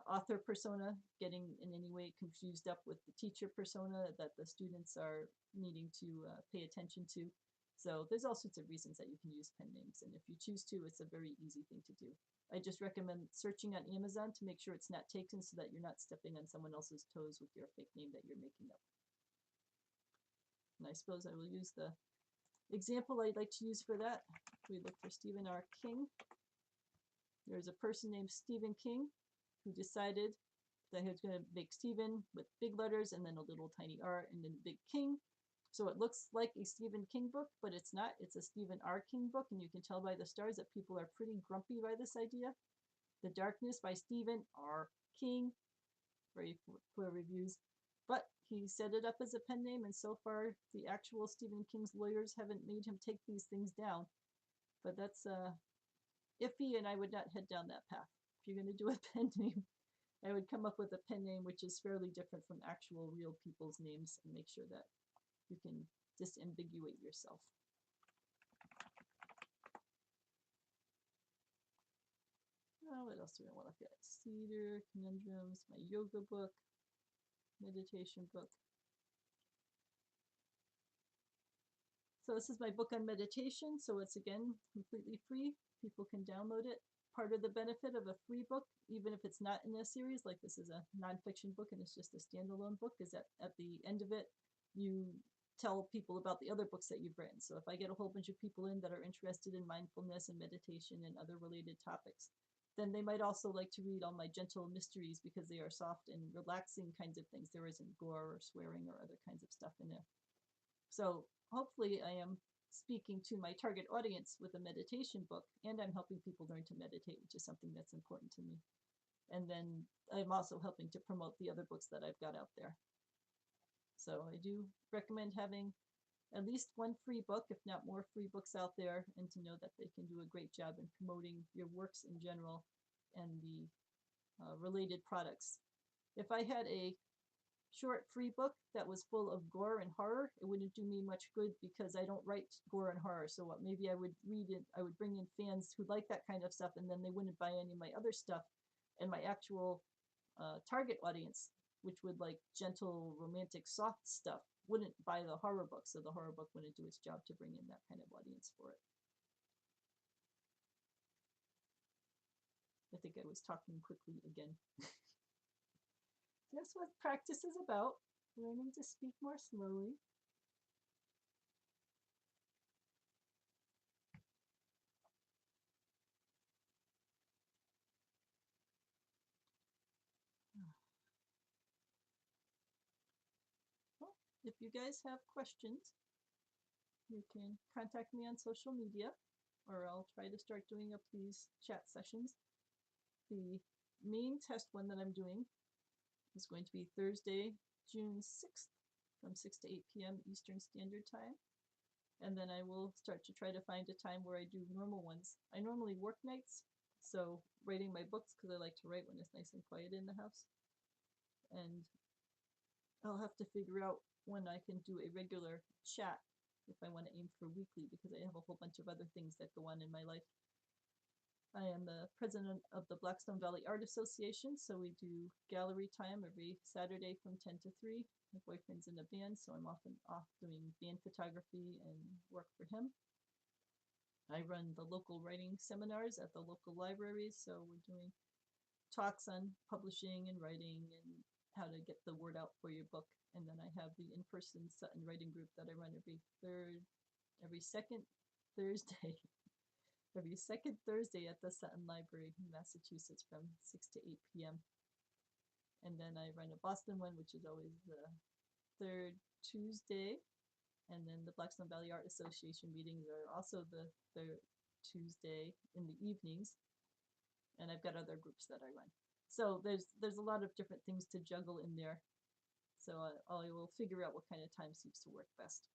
author persona getting in any way confused up with the teacher persona that the students are needing to pay attention to. So there's all sorts of reasons that you can use pen names, and if you choose to, it's a very easy thing to do. I just recommend searching on Amazon to make sure it's not taken so that you're not stepping on someone else's toes with your fake name that you're making up. And I suppose I will use the example I'd like to use for that. We look for Stephen R. King. There's a person named Stephen King who decided that he was going to make Stephen with big letters and then a little tiny R and then big King. So it looks like a Stephen King book, but it's not. It's a Stephen R. King book, and you can tell by the stars that people are pretty grumpy by this idea. The Darkness by Stephen R. King. Very poor reviews. But he set it up as a pen name, and so far the actual Stephen King's lawyers haven't made him take these things down. But that's iffy, and I would not head down that path. If you're going to do a pen name, I would come up with a pen name which is fairly different from actual real people's names and make sure that you can disambiguate yourself. What else do we want to look at? Cedar, Conundrums, my yoga book, meditation book. So this is my book on meditation, so it's again completely free. People can download it. Part of the benefit of a free book, even if it's not in a series, like this is a nonfiction book and it's just a standalone book, is that at the end of it, you tell people about the other books that you've written. So if I get a whole bunch of people in that are interested in mindfulness and meditation and other related topics, then they might also like to read all my gentle mysteries because they are soft and relaxing kinds of things. There isn't gore or swearing or other kinds of stuff in there. So hopefully I am speaking to my target audience with a meditation book, and I'm helping people learn to meditate, which is something that's important to me. And then I'm also helping to promote the other books that I've got out there. So I do recommend having at least one free book, if not more free books out there, and to know that they can do a great job in promoting your works in general and the related products. If I had a short free book that was full of gore and horror, it wouldn't do me much good because I don't write gore and horror. So what maybe I would read it, I would bring in fans who like that kind of stuff, and then they wouldn't buy any of my other stuff. And my actual target audience, which would like gentle, romantic, soft stuff, wouldn't buy the horror book. So the horror book wouldn't do its job to bring in that kind of audience for it. I think I was talking quickly again. That's what practice is about, learning to speak more slowly. if you guys have questions, you can contact me on social media, or I'll try to start doing up these chat sessions. The main test one that I'm doing is going to be Thursday, June 6th from 6 to 8 p.m. Eastern Standard Time. And then I will start to try to find a time where I do normal ones. I normally work nights, so writing my books, because I like to write when it's nice and quiet in the house. And I'll have to figure out when I can do a regular chat if I want to aim for weekly, because I have a whole bunch of other things that go on in my life. I am the president of the Blackstone Valley Art Association, so we do gallery time every Saturday from 10 to 3. My boyfriend's in a band, so I'm often off doing band photography and work for him. I run the local writing seminars at the local libraries, so we're doing talks on publishing and writing and how to get the word out for your book. And then I have the in-person Sutton writing group that I run every second Thursday every second Thursday at the Sutton Library in Massachusetts from 6 to 8 p.m. And then I run a Boston one, which is always the third Tuesday. And then the Blackstone Valley Art Association meetings are also the third Tuesday in the evenings. And I've got other groups that I run. So there's a lot of different things to juggle in there. So I will figure out what kind of time seems to work best.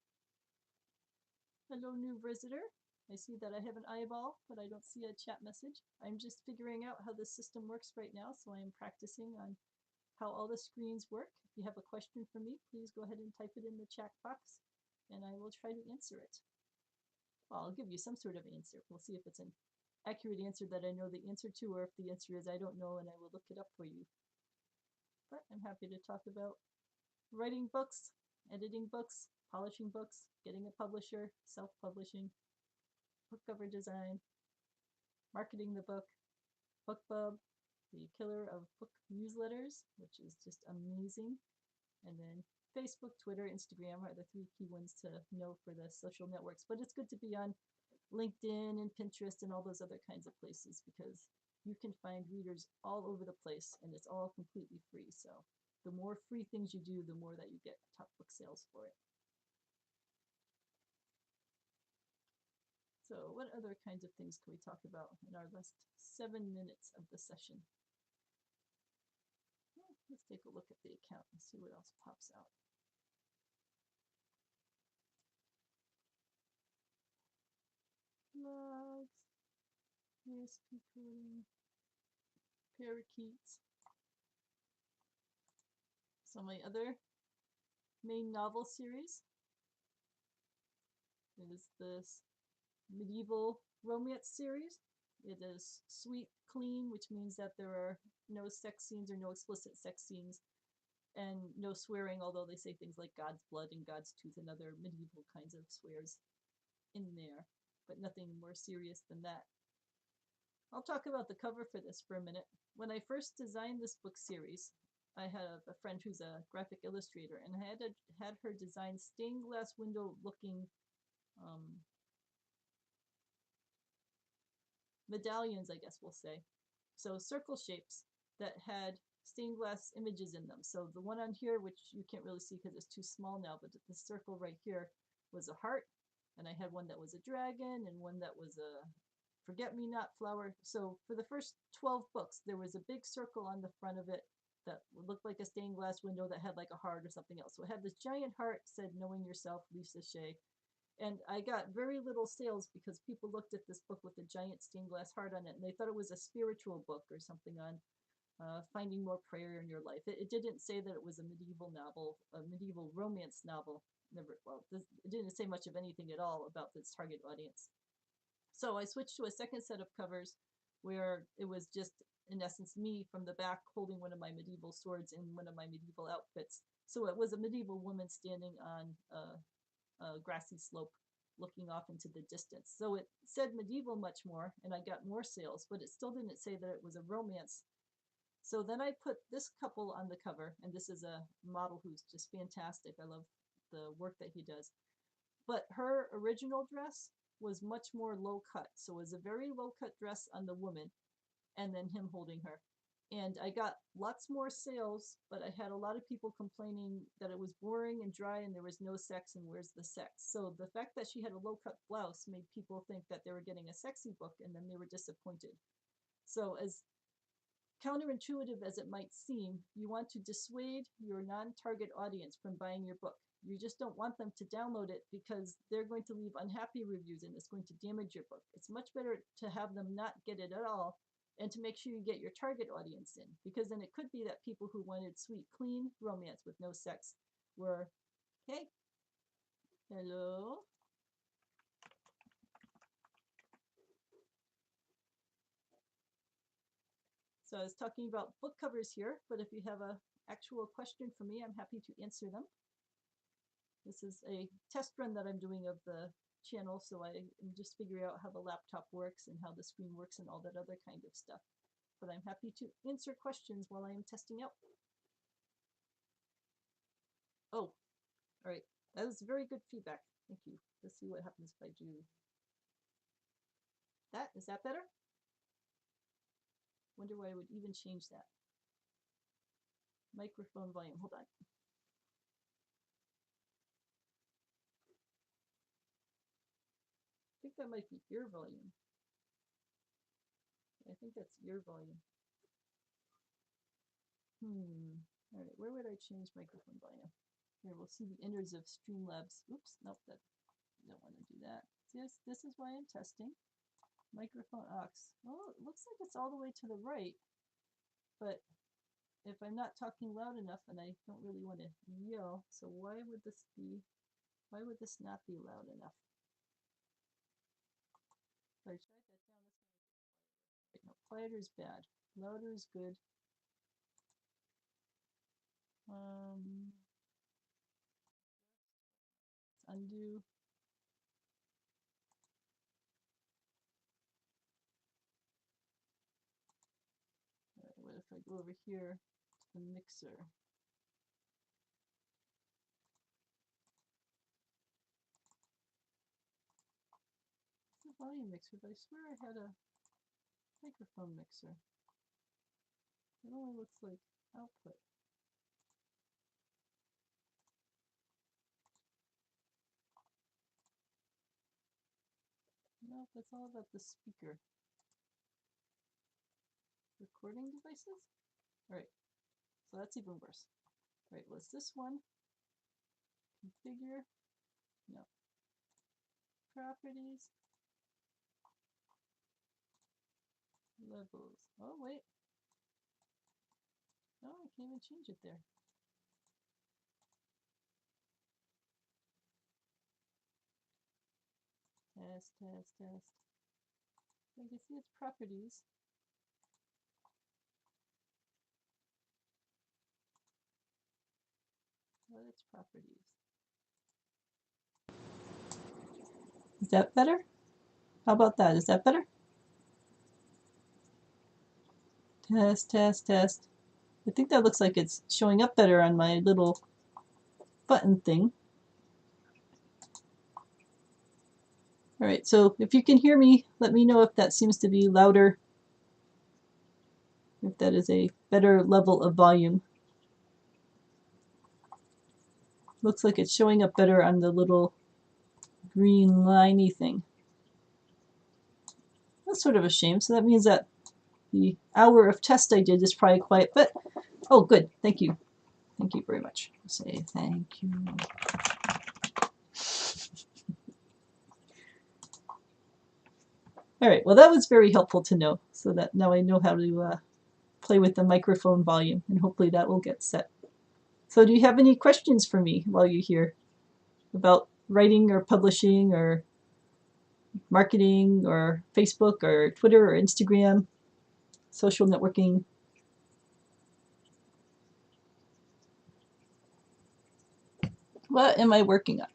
Hello, new visitor. I see that I have an eyeball, but I don't see a chat message. I'm just figuring out how the system works right now, so I am practicing on how all the screens work. If you have a question for me, please go ahead and type it in the chat box, and I will try to answer it. Well, I'll give you some sort of answer. We'll see if it's an accurate answer that I know the answer to, or if the answer is I don't know and I will look it up for you. But I'm happy to talk about writing books, editing books, polishing books, getting a publisher, self-publishing, book cover design, marketing the book, BookBub, the killer of book newsletters, which is just amazing, and then Facebook, Twitter, Instagram are the 3 key ones to know for the social networks. But it's good to be on LinkedIn and Pinterest and all those other kinds of places, because you can find readers all over the place, and it's all completely free. So the more free things you do, the more that you get top book sales for it. So what other kinds of things can we talk about in our last 7 minutes of the session? Let's take a look at the account and see what else pops out. Blogs, ASP coding, parakeets. So my other main novel series is this medieval romance series. It is sweet, clean, which means that there are no sex scenes or no explicit sex scenes, and no swearing, although they say things like God's blood and God's tooth and other medieval kinds of swears in there, but nothing more serious than that. I'll talk about the cover for this for a minute. When I first designed this book series, I have a friend who's a graphic illustrator, and I had her design stained glass window looking medallions, I guess we'll say. So circle shapes that had stained glass images in them. So the one on here, which you can't really see because it's too small now, but the circle right here was a heart, and I had one that was a dragon and one that was a forget-me-not flower. So for the first 12 books, there was a big circle on the front of it that looked like a stained glass window that had like a heart or something else. So it had this giant heart, said "Knowing Yourself, Lisa Shea." And I got very little sales because people looked at this book with a giant stained glass heart on it, and they thought it was a spiritual book or something on finding more prayer in your life. It didn't say that it was a medieval novel, a medieval romance novel. It didn't say much of anything at all about its target audience. So I switched to a second set of covers where it was just, in essence, me from the back holding one of my medieval swords in one of my medieval outfits. So it was a medieval woman standing on a grassy slope looking off into the distance. So it said medieval much more, and I got more sales, but it still didn't say that it was a romance. So then I put this couple on the cover, and this is a model who's just fantastic. I love the work that he does. But her original dress was much more low cut. So it was a very low cut dress on the woman, and then him holding her. and I got lots more sales, but I had a lot of people complaining that it was boring and dry and there was no sex, and where's the sex? So the fact that she had a low-cut blouse made people think that they were getting a sexy book, and then they were disappointed. So as counterintuitive as it might seem, you want to dissuade your non-target audience from buying your book. You just don't want them to download it because they're going to leave unhappy reviews and it's going to damage your book. It's much better to have them not get it at all and to make sure you get your target audience in, because then it could be that people who wanted sweet, clean romance with no sex were, hey, hello. So I was talking about book covers here, but if you have an actual question for me, I'm happy to answer them. This is a test run that I'm doing of the channel, so I'm just figuring out how the laptop works and how the screen works and all that other kind of stuff. But I'm happy to answer questions while I am testing out. Oh, all right. That was very good feedback. Thank you. Let's see what happens if I do that. Is that better? Wonder why I would even change that. Microphone volume. Hold on. I think that might be ear volume. I think that's ear volume. All right, where would I change microphone volume? Here, we'll see the innards of Streamlabs. Oops, nope, that don't want to do that. This is why I'm testing. Microphone aux. Oh, it looks like it's all the way to the right, but if I'm not talking loud enough, and I don't really want to yell, so why would this not be loud enough? If I try that down, let's make it quieter. No, quieter is bad. Louder is good. Let's undo. All right, what if I go over here to the mixer? It's a volume mixer, but I swear I had a microphone mixer. It only looks like output. No, that's all about the speaker. Recording devices? All right, so that's even worse. All right, what's this one? Configure? No. Properties? Levels. Oh, wait. No, I can't even change it there. Test, test, test. I can see its properties. What its properties? Is that better? How about that? Is that better? Test, test, test. I think that looks like it's showing up better on my little button thing. All right, so if you can hear me, let me know if that seems to be louder, if that is a better level of volume. Looks like it's showing up better on the little green liney thing. That's sort of a shame. So that means that the hour of test I did is probably quiet, but oh, good. Thank you. Thank you very much. I'll say thank you. All right, well, that was very helpful to know, so that now I know how to play with the microphone volume, and hopefully that will get set. So do you have any questions for me while you're here about writing or publishing or marketing or Facebook or Twitter or Instagram, social networking? What am I working on?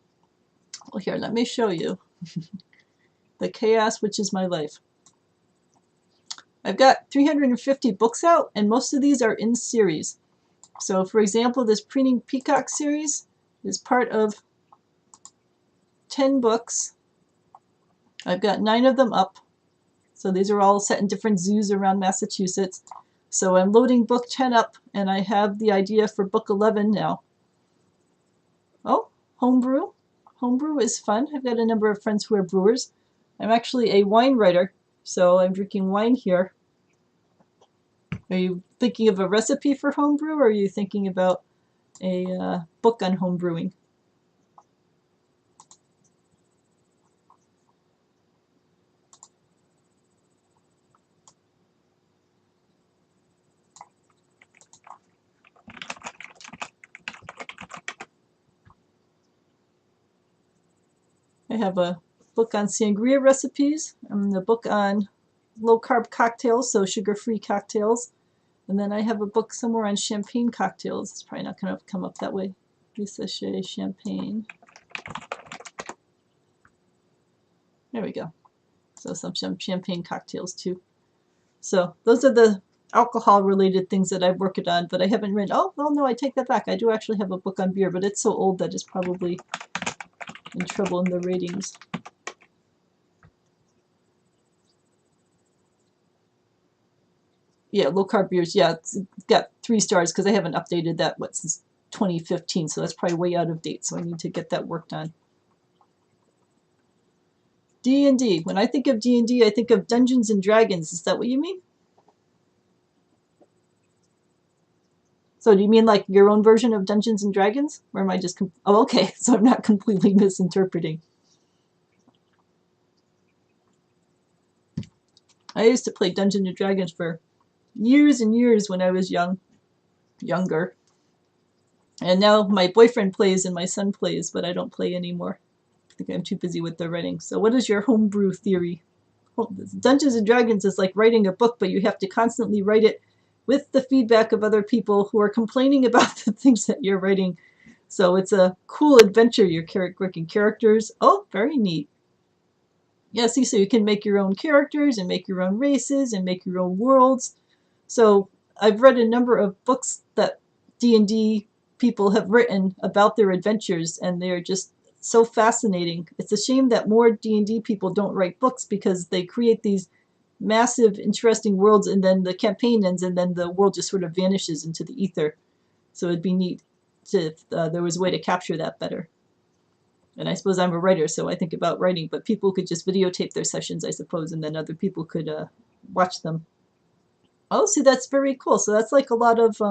Well, here, let me show you. The chaos, which is my life. I've got 350 books out, and most of these are in series. So, for example, this Preening Peacock series is part of 10 books. I've got 9 of them up. So these are all set in different zoos around Massachusetts. So I'm loading book 10 up, and I have the idea for book 11 now. Oh, homebrew. Homebrew is fun. I've got a number of friends who are brewers. I'm actually a wine writer, so I'm drinking wine here. Are you thinking of a recipe for homebrew, or are you thinking about a book on homebrewing? I have a book on sangria recipes, and a book on low-carb cocktails, so sugar-free cocktails. And then I have a book somewhere on champagne cocktails. It's probably not going to come up that way. Lisa Shea champagne. There we go. So some champagne cocktails too. So those are the alcohol-related things that I've worked on, but I haven't read. Oh, well, no, I take that back. I do actually have a book on beer, but it's so old that it's probably in trouble in the ratings. Yeah, low-carb beers. Yeah, it's got 3 stars because I haven't updated that since 2015, so that's probably way out of date. So I need to get that worked on. D&D. When I think of D&D, I think of Dungeons and Dragons. Is that what you mean? So do you mean like your own version of Dungeons and Dragons? Or am I just... Oh, okay. So I'm not completely misinterpreting. I used to play Dungeons and Dragons for years and years when I was younger. And now my boyfriend plays and my son plays, but I don't play anymore. I think I'm too busy with the writing. So what is your homebrew theory? Dungeons and Dragons is like writing a book, but you have to constantly write it with the feedback of other people who are complaining about the things that you're writing. So it's a cool adventure. You're working characters. Oh, very neat. Yeah, see, so you can make your own characters and make your own races and make your own worlds. So I've read a number of books that D&D people have written about their adventures, and they're just so fascinating. It's a shame that more D&D people don't write books because they create these massive, interesting worlds, and then the campaign ends, and then the world just sort of vanishes into the ether. So it'd be neat if there was a way to capture that better. And I suppose I'm a writer, so I think about writing, but people could just videotape their sessions, I suppose, and then other people could watch them. Oh, see, that's very cool. So that's like a lot of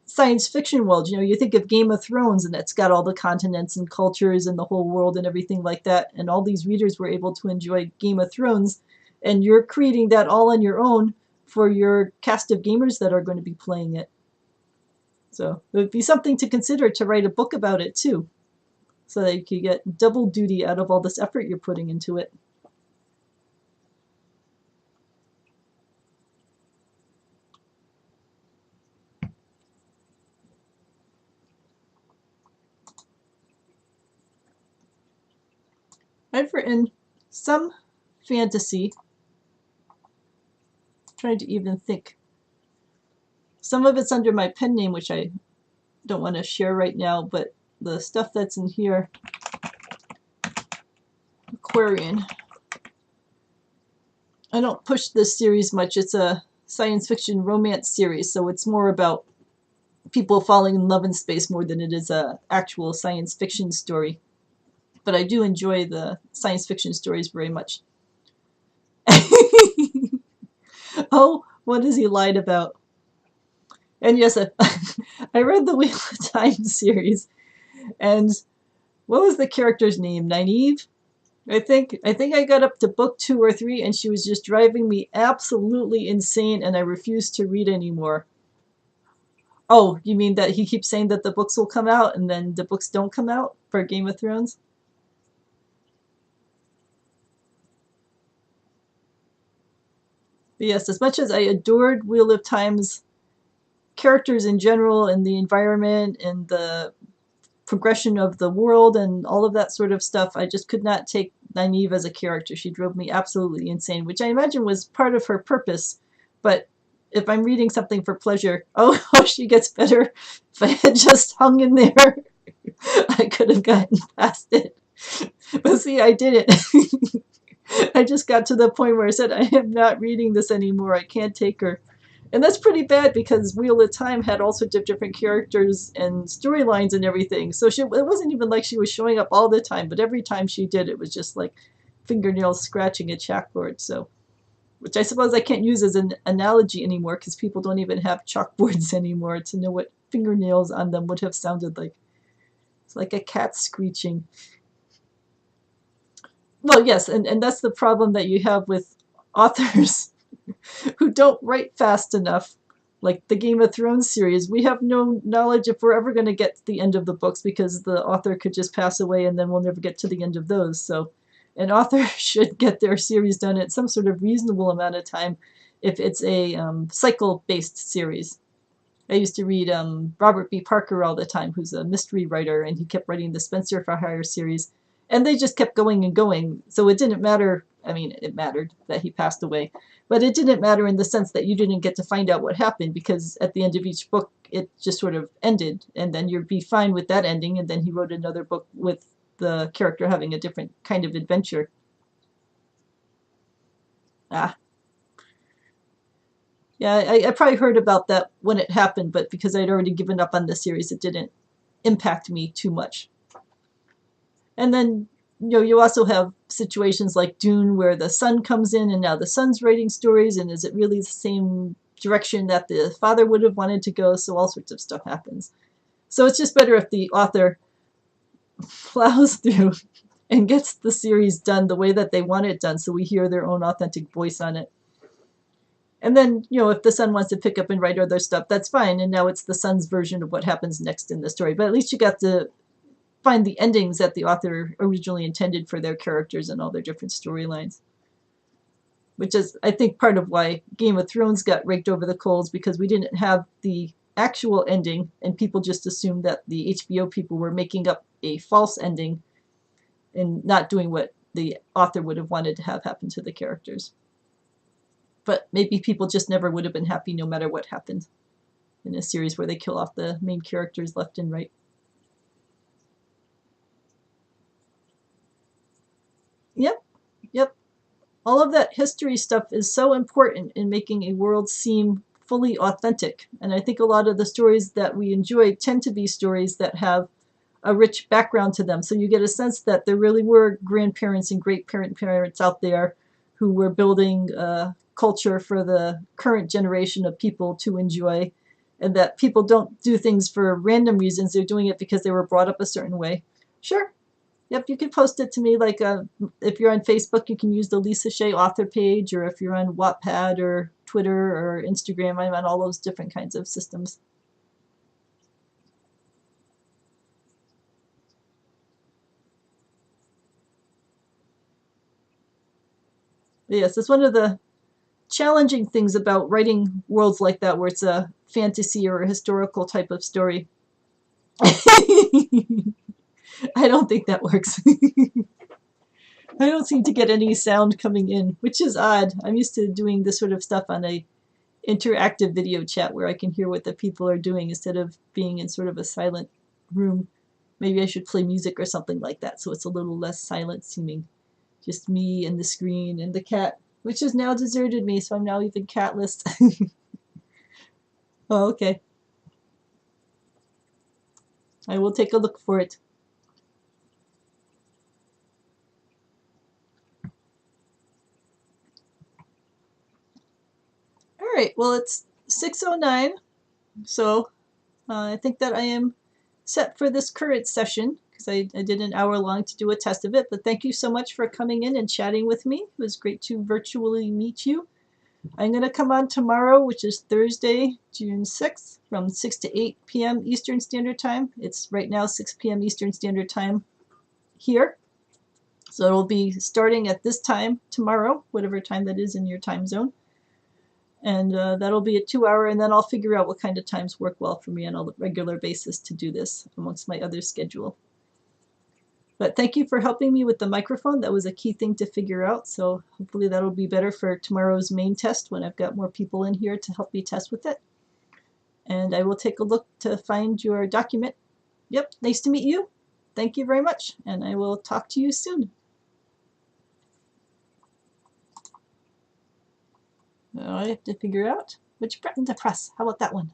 science fiction world. You know, you think of Game of Thrones, and it's got all the continents and cultures and the whole world and everything like that. And all these readers were able to enjoy Game of Thrones, and you're creating that all on your own for your cast of gamers that are going to be playing it. So it would be something to consider to write a book about it too, so that you could get double duty out of all this effort you're putting into it. I've written some fantasy. I'm trying to even think. Some of it's under my pen name, which I don't want to share right now, but the stuff that's in here, Aquarian. I don't push this series much. It's a science fiction romance series, so it's more about people falling in love in space more than it is a actual science fiction story. But I do enjoy the science fiction stories very much. Oh, what has he lied about? And yes, I read the Wheel of Time series, and what was the character's name? Nynaeve? I think I got up to book 2 or 3, and she was just driving me absolutely insane, and I refused to read anymore. Oh, you mean that he keeps saying that the books will come out, and then the books don't come out for Game of Thrones? But yes, as much as I adored Wheel of Time's characters in general, and the environment, and the progression of the world and all of that sort of stuff, I just could not take Nynaeve as a character. She drove me absolutely insane, which I imagine was part of her purpose. But if I'm reading something for pleasure, oh, she gets better. If I had just hung in there, I could have gotten past it. But see, I didn't. I just got to the point where I said, I am not reading this anymore. I can't take her. And that's pretty bad because Wheel of Time had all sorts of different characters and storylines and everything. So it wasn't even like she was showing up all the time, but every time she did, it was just like fingernails scratching a chalkboard. So, which I suppose I can't use as an analogy anymore because people don't even have chalkboards anymore to know what fingernails on them would have sounded like. It's like a cat screeching. Well, yes, and that's the problem that you have with authors who don't write fast enough. Like the Game of Thrones series, we have no knowledge if we're ever going to get to the end of the books because the author could just pass away and then we'll never get to the end of those. So an author should get their series done at some sort of reasonable amount of time if it's a cycle-based series. I used to read Robert B. Parker all the time, who's a mystery writer, and he kept writing the Spencer for Hire series. And they just kept going and going. So it didn't matter. I mean, it mattered that he passed away. But it didn't matter in the sense that you didn't get to find out what happened because at the end of each book, it just sort of ended. And then you'd be fine with that ending. And then he wrote another book with the character having a different kind of adventure. Ah. Yeah, I probably heard about that when it happened, but because I'd already given up on the series, it didn't impact me too much. And then, you also have situations like Dune where the son comes in and now the son's writing stories, and is it really the same direction that the father would have wanted to go? So all sorts of stuff happens. So it's just better if the author plows through and gets the series done the way that they want it done so we hear their own authentic voice on it. And then, if the son wants to pick up and write other stuff, that's fine. And now it's the son's version of what happens next in the story. But at least you got to find the endings that the author originally intended for their characters and all their different storylines. Which is, I think, part of why Game of Thrones got raked over the coals, because we didn't have the actual ending, and people just assumed that the HBO people were making up a false ending and not doing what the author would have wanted to have happen to the characters. But maybe people just never would have been happy no matter what happened in a series where they kill off the main characters left and right. Yep, yep. All of that history stuff is so important in making a world seem fully authentic. And I think a lot of the stories that we enjoy tend to be stories that have a rich background to them. So you get a sense that there really were grandparents and great-parents out there who were building culture for the current generation of people to enjoy, and that people don't do things for random reasons. They're doing it because they were brought up a certain way. Sure. Yep, you can post it to me. Like if you're on Facebook, you can use the Lisa Shea author page, or if you're on Wattpad or Twitter or Instagram, I'm on all those different kinds of systems. Yes, it's one of the challenging things about writing worlds like that where it's a fantasy or a historical type of story. I don't think that works. I don't seem to get any sound coming in, which is odd. I'm used to doing this sort of stuff on a interactive video chat where I can hear what the people are doing instead of being in sort of a silent room. Maybe I should play music or something like that so it's a little less silent seeming. Just me and the screen and the cat, which has now deserted me, so I'm now even catless. Oh, okay. I will take a look for it. All right, well, it's 6:09, so I think that I am set for this current session because I did an hour long to do a test of it. But thank you so much for coming in and chatting with me. It was great to virtually meet you. I'm going to come on tomorrow, which is Thursday, June 6th, from 6 to 8 p.m. Eastern Standard Time. It's right now 6 p.m. Eastern Standard Time here. So it'll be starting at this time tomorrow, whatever time that is in your time zone. And that'll be a 2-hour, and then I'll figure out what kind of times work well for me on a regular basis to do this amongst my other schedule. But thank you for helping me with the microphone. That was a key thing to figure out. So hopefully that'll be better for tomorrow's main test when I've got more people in here to help me test with it. And I will take a look to find your document. Yep, nice to meet you. Thank you very much. And I will talk to you soon. I have to figure out which button to press. How about that one?